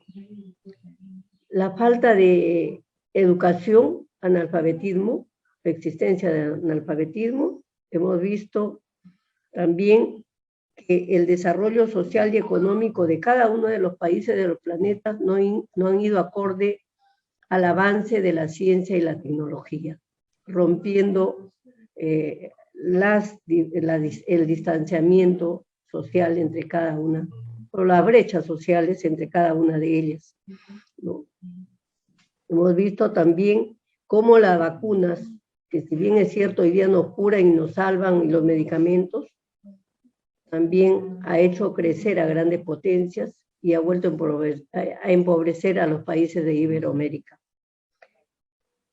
La falta de educación, analfabetismo, la existencia de analfabetismo. Hemos visto también que el desarrollo social y económico de cada uno de los países de los planetas no han ido acorde al avance de la ciencia y la tecnología, rompiendo el distanciamiento social entre cada una, o las brechas sociales entre cada una de ellas, ¿no? Hemos visto también cómo las vacunas, que si bien es cierto hoy día nos curan y nos salvan, y los medicamentos, también ha hecho crecer a grandes potencias y ha vuelto a empobrecer a los países de Iberoamérica.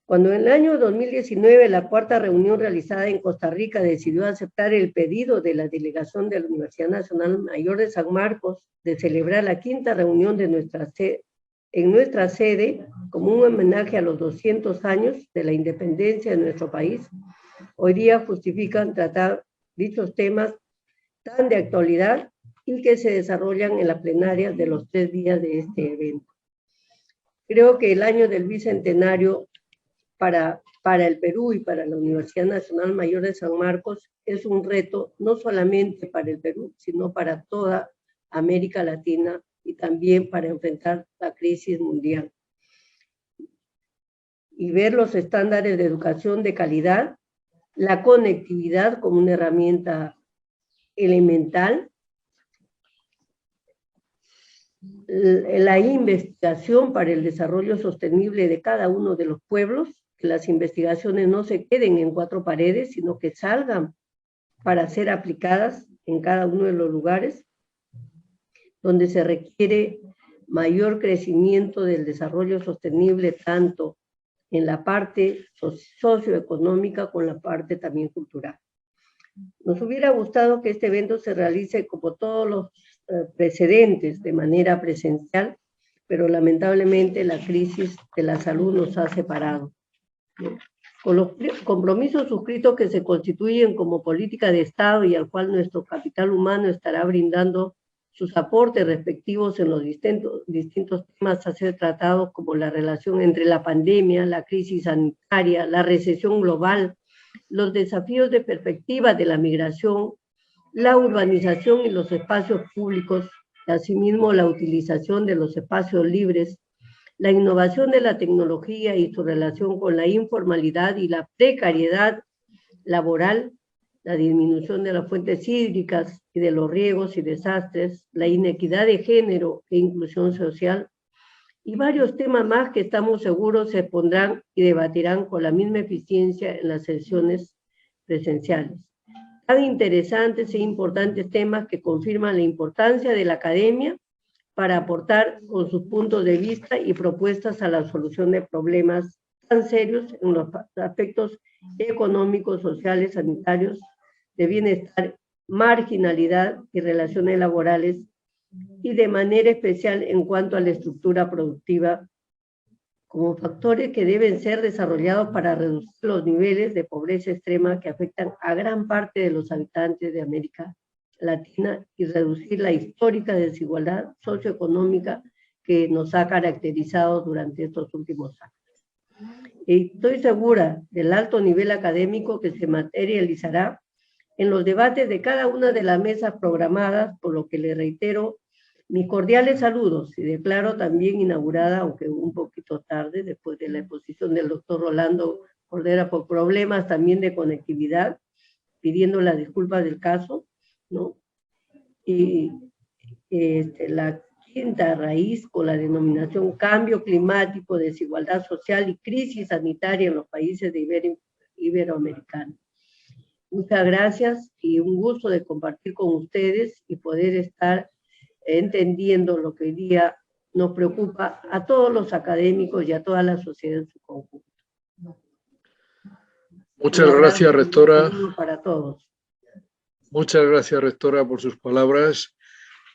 Cuando en el año 2019 la cuarta reunión realizada en Costa Rica decidió aceptar el pedido de la delegación de la Universidad Nacional Mayor de San Marcos de celebrar la quinta reunión de nuestra en nuestra sede como un homenaje a los 200 años de la independencia de nuestro país. Hoy día justifican tratar dichos temas tan de actualidad y que se desarrollan en la plenaria de los 3 días de este evento. Creo que el año del Bicentenario para el Perú y para la Universidad Nacional Mayor de San Marcos es un reto no solamente para el Perú, sino para toda América Latina y también para enfrentar la crisis mundial. Y ver los estándares de educación de calidad, la conectividad como una herramienta elemental, la investigación para el desarrollo sostenible de cada uno de los pueblos, que las investigaciones no se queden en 4 paredes, sino que salgan para ser aplicadas en cada uno de los lugares donde se requiere mayor crecimiento del desarrollo sostenible, tanto en la parte socioeconómica como en la parte también cultural. Nos hubiera gustado que este evento se realice como todos los precedentes de manera presencial, pero lamentablemente la crisis de la salud nos ha separado. Con los compromisos suscritos que se constituyen como política de Estado y al cual nuestro capital humano estará brindando sus aportes respectivos en los distintos temas a ser tratados, como la relación entre la pandemia, la crisis sanitaria, la recesión global, los desafíos de perspectiva de la migración, la urbanización y los espacios públicos, asimismo la utilización de los espacios libres, la innovación de la tecnología y su relación con la informalidad y la precariedad laboral, la disminución de las fuentes hídricas y de los riegos y desastres, la inequidad de género e inclusión social, y varios temas más que estamos seguros se expondrán y debatirán con la misma eficiencia en las sesiones presenciales. Tan interesantes e importantes temas que confirman la importancia de la academia para aportar con sus puntos de vista y propuestas a la solución de problemas tan serios en los aspectos económicos, sociales, sanitarios, de bienestar, marginalidad y relaciones laborales, y de manera especial en cuanto a la estructura productiva, como factores que deben ser desarrollados para reducir los niveles de pobreza extrema que afectan a gran parte de los habitantes de América Latina y reducir la histórica desigualdad socioeconómica que nos ha caracterizado durante estos últimos años. Y estoy segura del alto nivel académico que se materializará en los debates de cada una de las mesas programadas, por lo que le reitero mis cordiales saludos y declaro también inaugurada, aunque un poquito tarde, después de la exposición del doctor Rolando Cordera por problemas también de conectividad, pidiendo las disculpas del caso, ¿no? Y la quinta raíz con la denominación cambio climático, desigualdad social y crisis sanitaria en los países de iberoamericanos. Muchas gracias y un gusto de compartir con ustedes y poder estar entendiendo lo que hoy día nos preocupa a todos los académicos y a toda la sociedad en su conjunto. Muchas gracias, rectora. Para todos. Muchas gracias, rectora, por sus palabras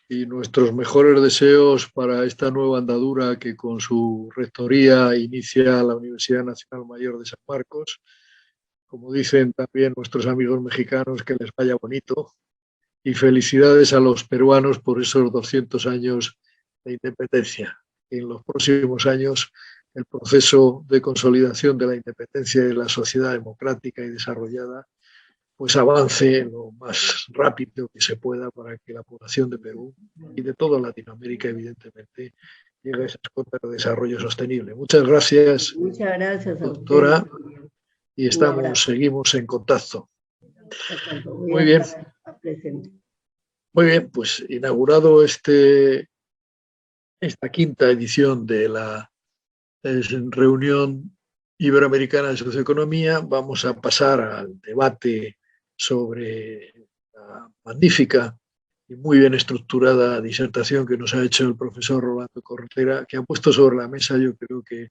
y nuestros mejores deseos para esta nueva andadura que con su rectoría inicia la Universidad Nacional Mayor de San Marcos. Como dicen también nuestros amigos mexicanos, que les vaya bonito. Y felicidades a los peruanos por esos 200 años de independencia. En los próximos años, el proceso de consolidación de la independencia de la sociedad democrática y desarrollada pues avance lo más rápido que se pueda para que la población de Perú y de toda Latinoamérica, evidentemente, llegue a esas cotas de desarrollo sostenible. Muchas gracias, doctora, y seguimos en contacto. Muy bien. Muy bien, pues inaugurado esta quinta edición de la reunión iberoamericana de socioeconomía, vamos a pasar al debate sobre la magnífica y muy bien estructurada disertación que nos ha hecho el profesor Rolando Cordera, que ha puesto sobre la mesa, yo creo que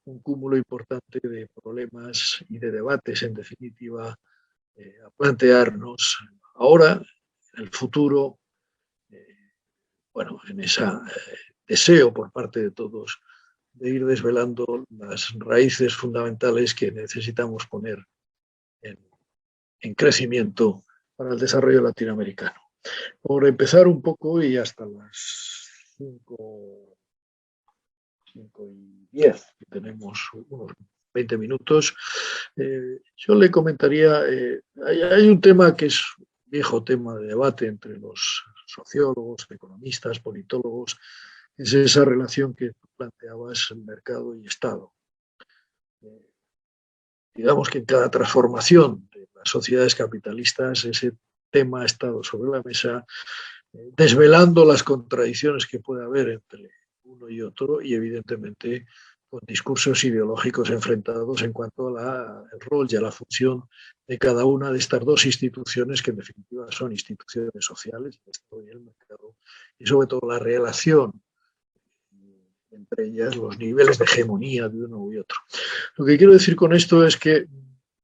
un cúmulo importante de problemas y de debates, en definitiva, a plantearnos ahora, en el futuro, bueno, en esa deseo por parte de todos de ir desvelando las raíces fundamentales que necesitamos poner en crecimiento para el desarrollo latinoamericano. Por empezar un poco y hasta las 5:10, que tenemos unos 20 minutos, yo le comentaría, hay un tema que es un viejo tema de debate entre los sociólogos, economistas, politólogos, es esa relación que tú planteabas, mercado y Estado. Digamos que en cada transformación de las sociedades capitalistas ese tema ha estado sobre la mesa, desvelando las contradicciones que puede haber entre uno y otro y evidentemente con discursos ideológicos enfrentados en cuanto al rol y a la función de cada una de estas dos instituciones que en definitiva son instituciones sociales, el Estado y el mercado, y sobre todo la relación entre ellas, los niveles de hegemonía de uno y otro. Lo que quiero decir con esto es que,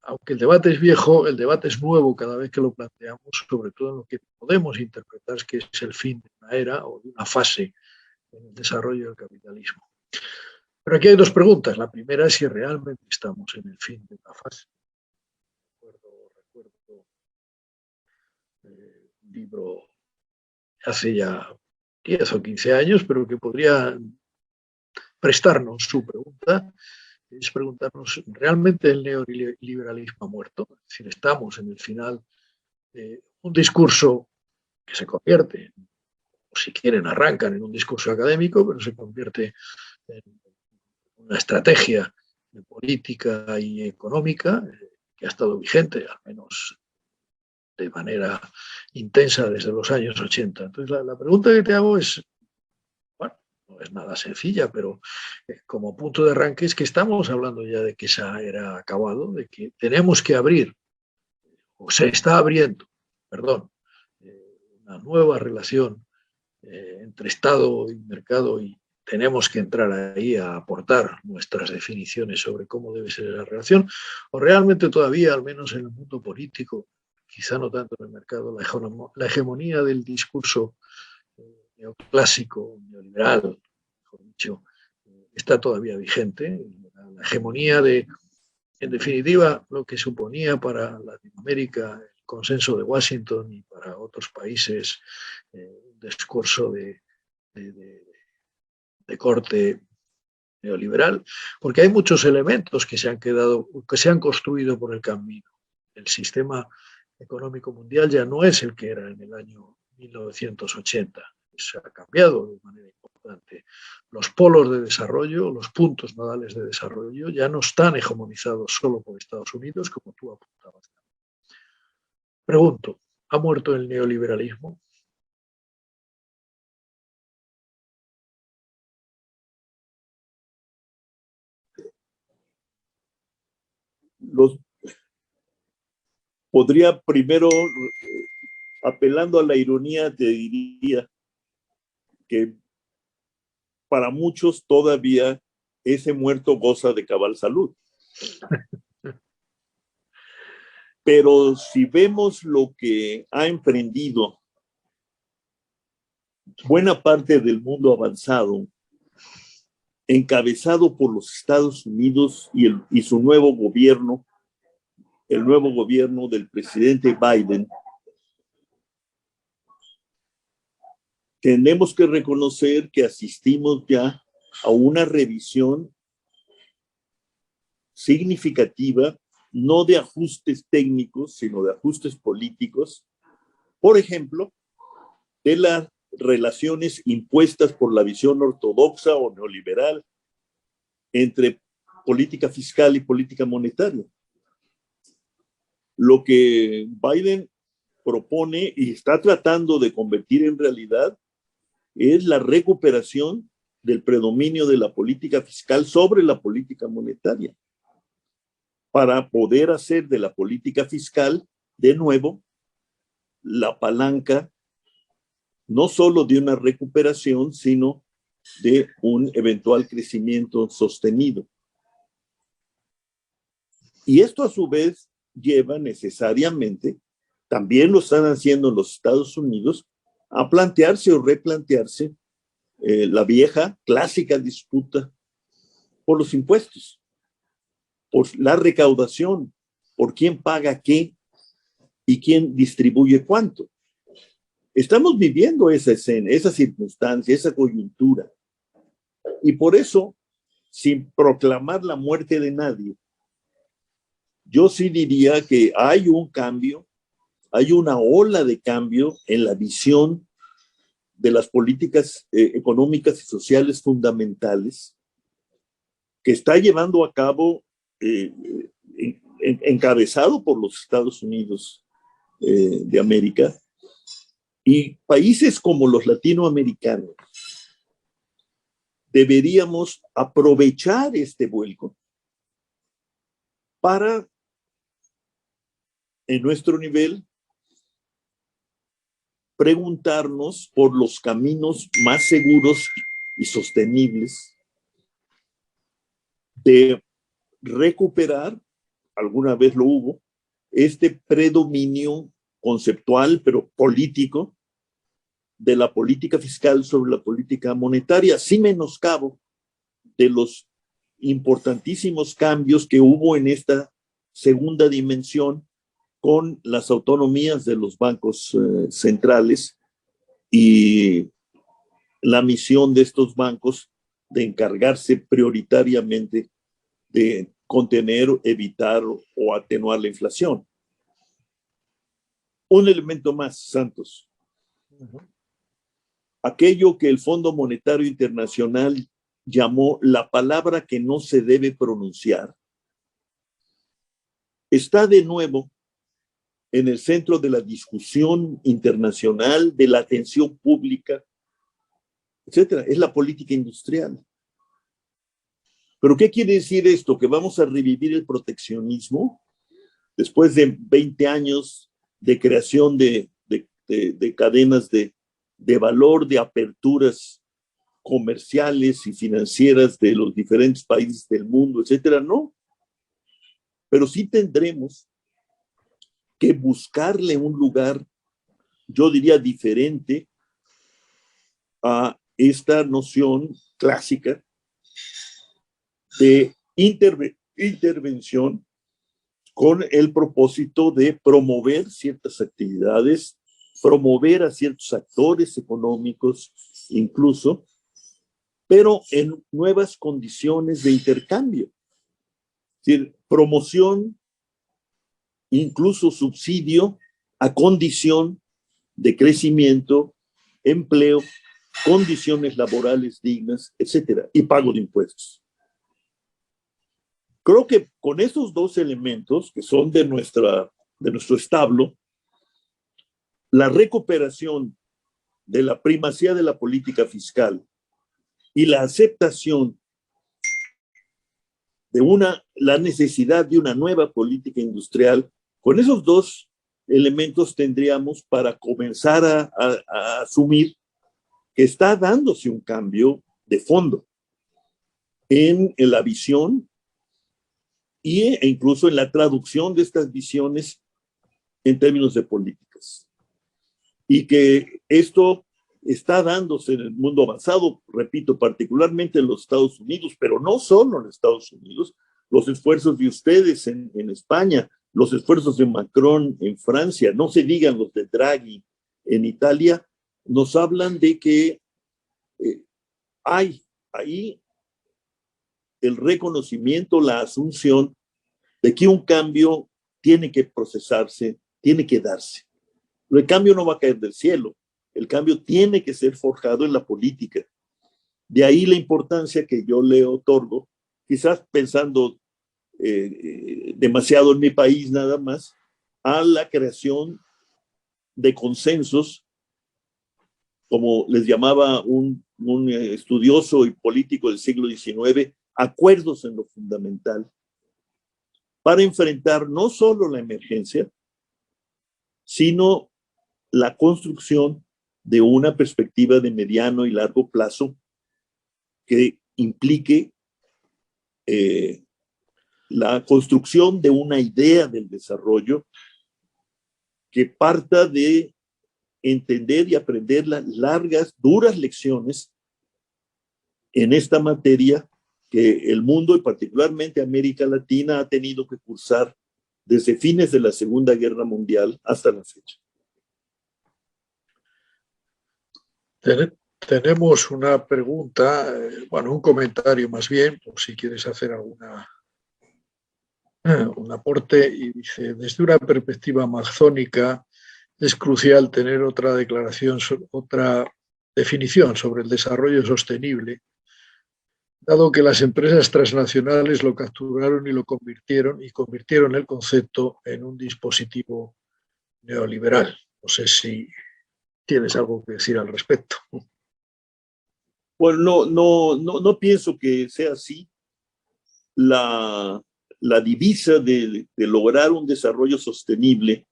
aunque el debate es viejo, el debate es nuevo cada vez que lo planteamos, sobre todo en lo que podemos interpretar que es el fin de una era o de una fase en el desarrollo del capitalismo. Pero aquí hay dos preguntas. La primera es si realmente estamos en el fin de una fase. Recuerdo un libro hace ya 10 o 15 años, pero que podría prestarnos su pregunta, es preguntarnos, ¿realmente el neoliberalismo ha muerto? Es decir, estamos en el final de un discurso que se convierte, o si quieren arrancan en un discurso académico, pero se convierte en una estrategia de política y económica que ha estado vigente, al menos de manera intensa desde los años 80. Entonces, la pregunta que te hago es, bueno, no es nada sencilla, pero como punto de arranque es que estamos hablando ya de que esa era acabado, de que tenemos que abrir, o se está abriendo, perdón, una nueva relación entre Estado y mercado y tenemos que entrar ahí a aportar nuestras definiciones sobre cómo debe ser la relación, o realmente todavía, al menos en el mundo político, quizá no tanto en el mercado, la hegemonía del discurso neoclásico, neoliberal, mejor dicho, está todavía vigente. La hegemonía de, en definitiva, lo que suponía para Latinoamérica el consenso de Washington y para otros países un discurso de corte neoliberal, porque hay muchos elementos que se han quedado, que se han construido por el camino. El sistema económico mundial ya no es el que era en el año 1980. Se ha cambiado de manera importante. Los polos de desarrollo, los puntos nodales de desarrollo, ya no están hegemonizados solo por Estados Unidos, como tú apuntabas. Pregunto, ¿ha muerto el neoliberalismo? Podría primero, apelando a la ironía, te diría que para muchos todavía ese muerto goza de cabal salud. Pero si vemos lo que ha emprendido buena parte del mundo avanzado, encabezado por los Estados Unidos y su nuevo gobierno, el nuevo gobierno del presidente Biden, tenemos que reconocer que asistimos ya a una revisión significativa, no de ajustes técnicos, sino de ajustes políticos, por ejemplo, de las relaciones impuestas por la visión ortodoxa o neoliberal entre política fiscal y política monetaria. Lo que Biden propone y está tratando de convertir en realidad es la recuperación del predominio de la política fiscal sobre la política monetaria, para poder hacer de la política fiscal, de nuevo, la palanca no solo de una recuperación, sino de un eventual crecimiento sostenido. Y esto a su vez lleva necesariamente, también lo están haciendo los Estados Unidos, a plantearse o replantearse la vieja, clásica disputa por los impuestos, por la recaudación, por quién paga qué y quién distribuye cuánto. Estamos viviendo esa escena, esa circunstancia, esa coyuntura. Y por eso, sin proclamar la muerte de nadie, yo sí diría que hay un cambio, hay una ola de cambio en la visión de las políticas económicas y sociales fundamentales que está llevando a cabo, encabezado por los Estados Unidos de América, y países como los latinoamericanos. Deberíamos aprovechar este vuelco para, en nuestro nivel, preguntarnos por los caminos más seguros y sostenibles de recuperar, alguna vez lo hubo, este predominio conceptual, pero político, de la política fiscal sobre la política monetaria, sin menoscabo de los importantísimos cambios que hubo en esta segunda dimensión con las autonomías de los bancos centrales y la misión de estos bancos de encargarse prioritariamente de contener, evitar o atenuar la inflación. Un elemento más, Santos. Aquello que el Fondo Monetario Internacional llamó la palabra que no se debe pronunciar, está de nuevo en el centro de la discusión internacional, de la atención pública, etcétera. Es la política industrial. ¿Pero qué quiere decir esto? ¿Que vamos a revivir el proteccionismo después de 20 años de creación de cadenas de valor, de aperturas comerciales y financieras de los diferentes países del mundo, etcétera? No. Pero sí tendremos que buscarle un lugar, yo diría, diferente a esta noción clásica de intervención con el propósito de promover ciertas actividades, promover a ciertos actores económicos incluso, pero en nuevas condiciones de intercambio. Es decir, promoción, incluso subsidio, a condición de crecimiento, empleo, condiciones laborales dignas, etcétera, y pago de impuestos. Creo que con esos dos elementos, que son de nuestro establo, la recuperación de la primacía de la política fiscal y la aceptación de la necesidad de una nueva política industrial, con esos dos elementos tendríamos para comenzar a asumir que está dándose un cambio de fondo en la visión e incluso en la traducción de estas visiones en términos de políticas. Y que esto está dándose en el mundo avanzado, repito, particularmente en los Estados Unidos, pero no solo en Estados Unidos, los esfuerzos de ustedes en España, los esfuerzos de Macron en Francia, no se digan los de Draghi en Italia, nos hablan de que hay ahí el reconocimiento, la asunción de que un cambio tiene que procesarse, tiene que darse. Pero el cambio no va a caer del cielo, el cambio tiene que ser forjado en la política. De ahí la importancia que yo le otorgo, quizás pensando demasiado en mi país nada más, a la creación de consensos, como les llamaba un estudioso y político del siglo XIX, acuerdos en lo fundamental, para enfrentar no solo la emergencia, sino la construcción de una perspectiva de mediano y largo plazo que implique la construcción de una idea del desarrollo que parta de entender y aprender las largas, duras lecciones en esta materia que el mundo y particularmente América Latina ha tenido que cursar desde fines de la Segunda Guerra Mundial hasta la fecha. Tenemos una pregunta, bueno, un comentario más bien, por si quieres hacer un aporte, y dice, desde una perspectiva amazónica es crucial tener otra declaración, otra definición sobre el desarrollo sostenible, dado que las empresas transnacionales lo capturaron y convirtieron el concepto en un dispositivo neoliberal. No sé si tienes algo que decir al respecto. Bueno, no pienso que sea así. La divisa de lograr un desarrollo sostenible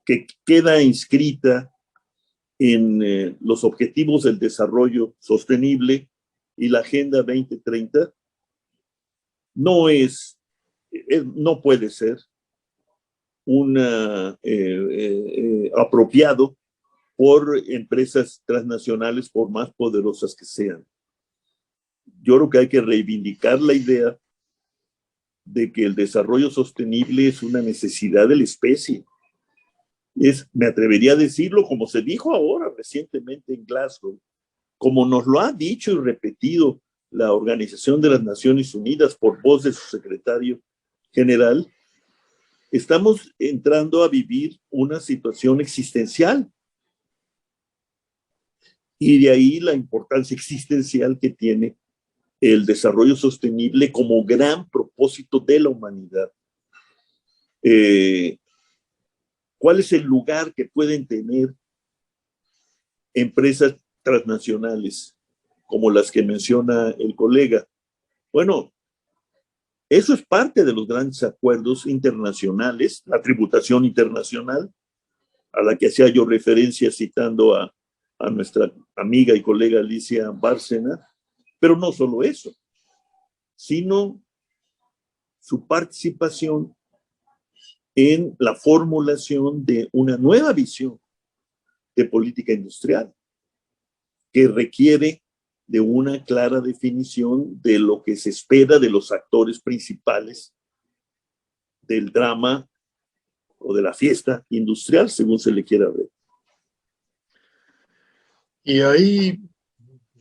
que queda inscrita en los objetivos del desarrollo sostenible y la Agenda 2030 no puede ser apropiado por empresas transnacionales, por más poderosas que sean. Yo creo que hay que reivindicar la idea de que el desarrollo sostenible es una necesidad de la especie. Me atrevería a decirlo como se dijo ahora recientemente en Glasgow, como nos lo ha dicho y repetido la Organización de las Naciones Unidas por voz de su secretario general. Estamos entrando a vivir una situación existencial. Y de ahí la importancia existencial que tiene el desarrollo sostenible como gran propósito de la humanidad. ¿Cuál es el lugar que pueden tener empresas transnacionales como las que menciona el colega? Bueno, eso es parte de los grandes acuerdos internacionales, la tributación internacional, a la que hacía yo referencia citando a nuestra amiga y colega Alicia Bárcena, pero no solo eso, sino su participación en la formulación de una nueva visión de política industrial que requiere de una clara definición de lo que se espera de los actores principales del drama o de la fiesta industrial, según se le quiera ver. Y ahí,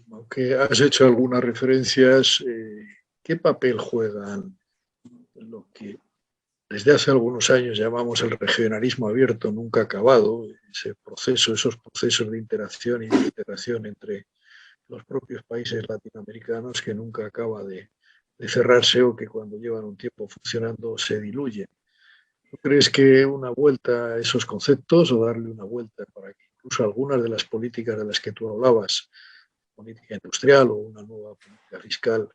aunque has hecho algunas referencias, ¿qué papel juegan lo que desde hace algunos años llamamos el regionalismo abierto nunca acabado, esos procesos de interacción y de integración entre los propios países latinoamericanos que nunca acaba de cerrarse o que cuando llevan un tiempo funcionando se diluyen? ¿Tú crees que una vuelta a esos conceptos o darle una vuelta para que incluso algunas de las políticas de las que tú hablabas, política industrial o una nueva política fiscal,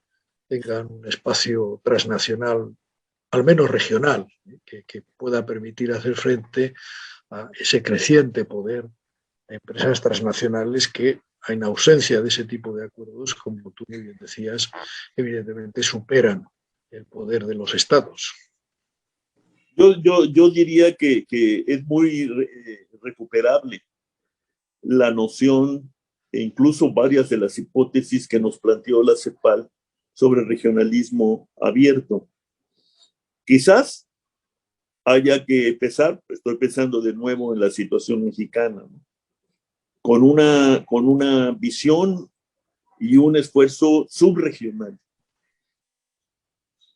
tengan un espacio transnacional, al menos regional, que pueda permitir hacer frente a ese creciente poder de empresas transnacionales que, en ausencia de ese tipo de acuerdos, como tú muy bien decías, evidentemente superan el poder de los estados? Yo diría que es muy recuperable la noción e incluso varias de las hipótesis que nos planteó la CEPAL sobre regionalismo abierto. Quizás haya que empezar, estoy pensando de nuevo en la situación mexicana, ¿no? con una visión y un esfuerzo subregional.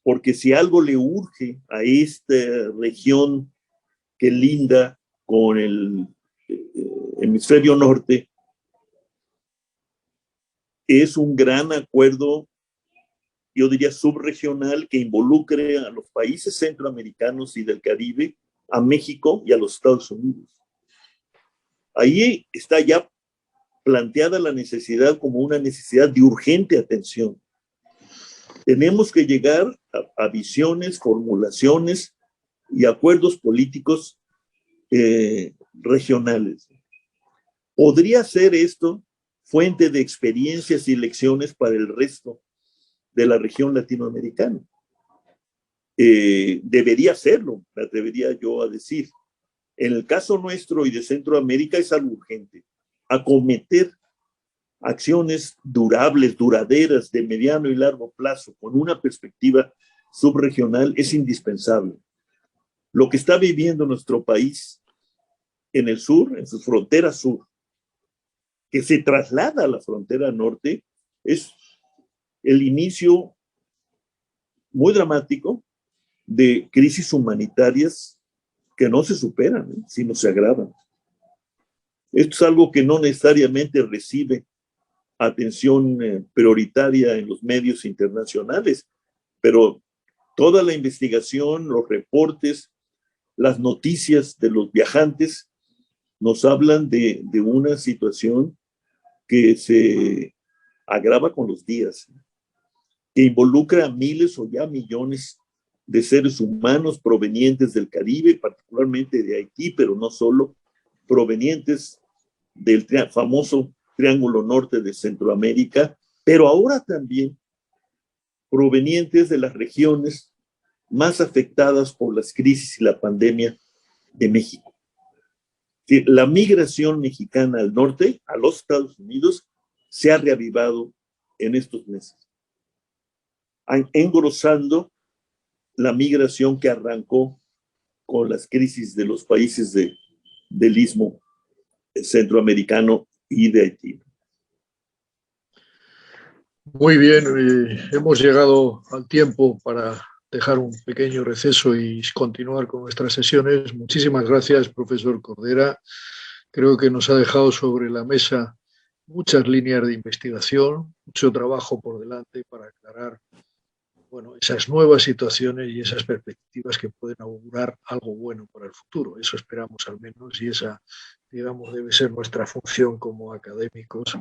Porque si algo le urge a esta región que linda con el hemisferio norte, es un gran acuerdo, yo diría subregional, que involucre a los países centroamericanos y del Caribe, a México y a los Estados Unidos. Ahí está ya planteada la necesidad como una necesidad de urgente atención. Tenemos que llegar a visiones, formulaciones y acuerdos políticos regionales. ¿Podría ser esto fuente de experiencias y lecciones para el resto de la región latinoamericana? Debería serlo, me atrevería yo a decir. En el caso nuestro y de Centroamérica es algo urgente, acometer acciones durables, duraderas, de mediano y largo plazo, con una perspectiva subregional, es indispensable. Lo que está viviendo nuestro país en el sur, en su frontera sur, que se traslada a la frontera norte, es el inicio muy dramático de crisis humanitarias que no se superan, sino se agravan. Esto es algo que no necesariamente recibe atención prioritaria en los medios internacionales, pero toda la investigación, los reportes, las noticias de los viajantes nos hablan de una situación que se agrava con los días, que involucra a miles o ya millones de seres humanos provenientes del Caribe, particularmente de Haití, pero no solo, provenientes del famoso Triángulo Norte de Centroamérica, pero ahora también provenientes de las regiones más afectadas por las crisis y la pandemia de México. La migración mexicana al norte, a los Estados Unidos, se ha reavivado en estos meses, engrosando la migración que arrancó con las crisis de los países del Istmo centroamericano y de Haití. Muy bien, hemos llegado al tiempo para dejar un pequeño receso y continuar con nuestras sesiones. Muchísimas gracias, profesor Cordera. Creo que nos ha dejado sobre la mesa muchas líneas de investigación, mucho trabajo por delante para aclarar, bueno, esas nuevas situaciones y esas perspectivas que pueden augurar algo bueno para el futuro. Eso esperamos al menos, y esa, digamos, debe ser nuestra función como académicos,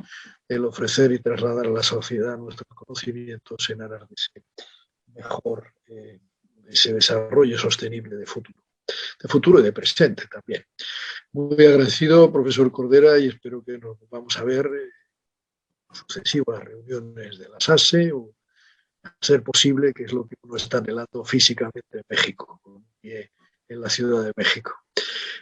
el ofrecer y trasladar a la sociedad nuestros conocimientos en aras de ese mejor, ese desarrollo sostenible de futuro y de presente también. Muy agradecido, profesor Cordera, y espero que nos vamos a ver en sucesivas reuniones de la SASE, o a ser posible, que es lo que uno está anhelando físicamente en México, en la Ciudad de México.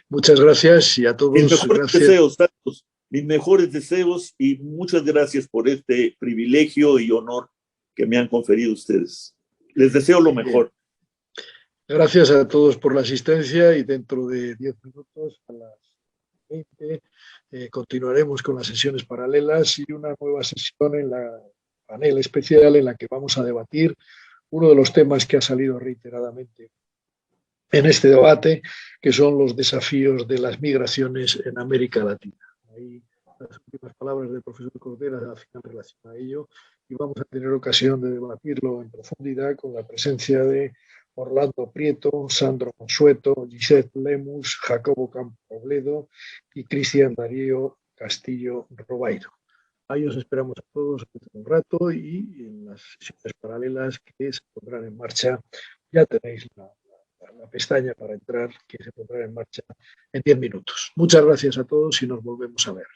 Muchas gracias, y a todos. Mis mejores deseos, Santos, mis mejores deseos, y muchas gracias por este privilegio y honor que me han conferido ustedes. Les deseo lo mejor. Gracias a todos por la asistencia, y dentro de 10 minutos, a las 20, continuaremos con las sesiones paralelas y una nueva sesión en la panel especial en la que vamos a debatir uno de los temas que ha salido reiteradamente en este debate, que son los desafíos de las migraciones en América Latina. Ahí las últimas palabras del profesor Cordera hacían relación a ello, y vamos a tener ocasión de debatirlo en profundidad con la presencia de Orlando Prieto, Sandro Consueto, Gisette Lemus, Jacobo Campobledo y Cristian Darío Castillo Robairo. Ahí os esperamos a todos dentro de un rato, y en las sesiones paralelas que se pondrán en marcha, ya tenéis la pestaña para entrar, que se pondrá en marcha en 10 minutos. Muchas gracias a todos y nos volvemos a ver.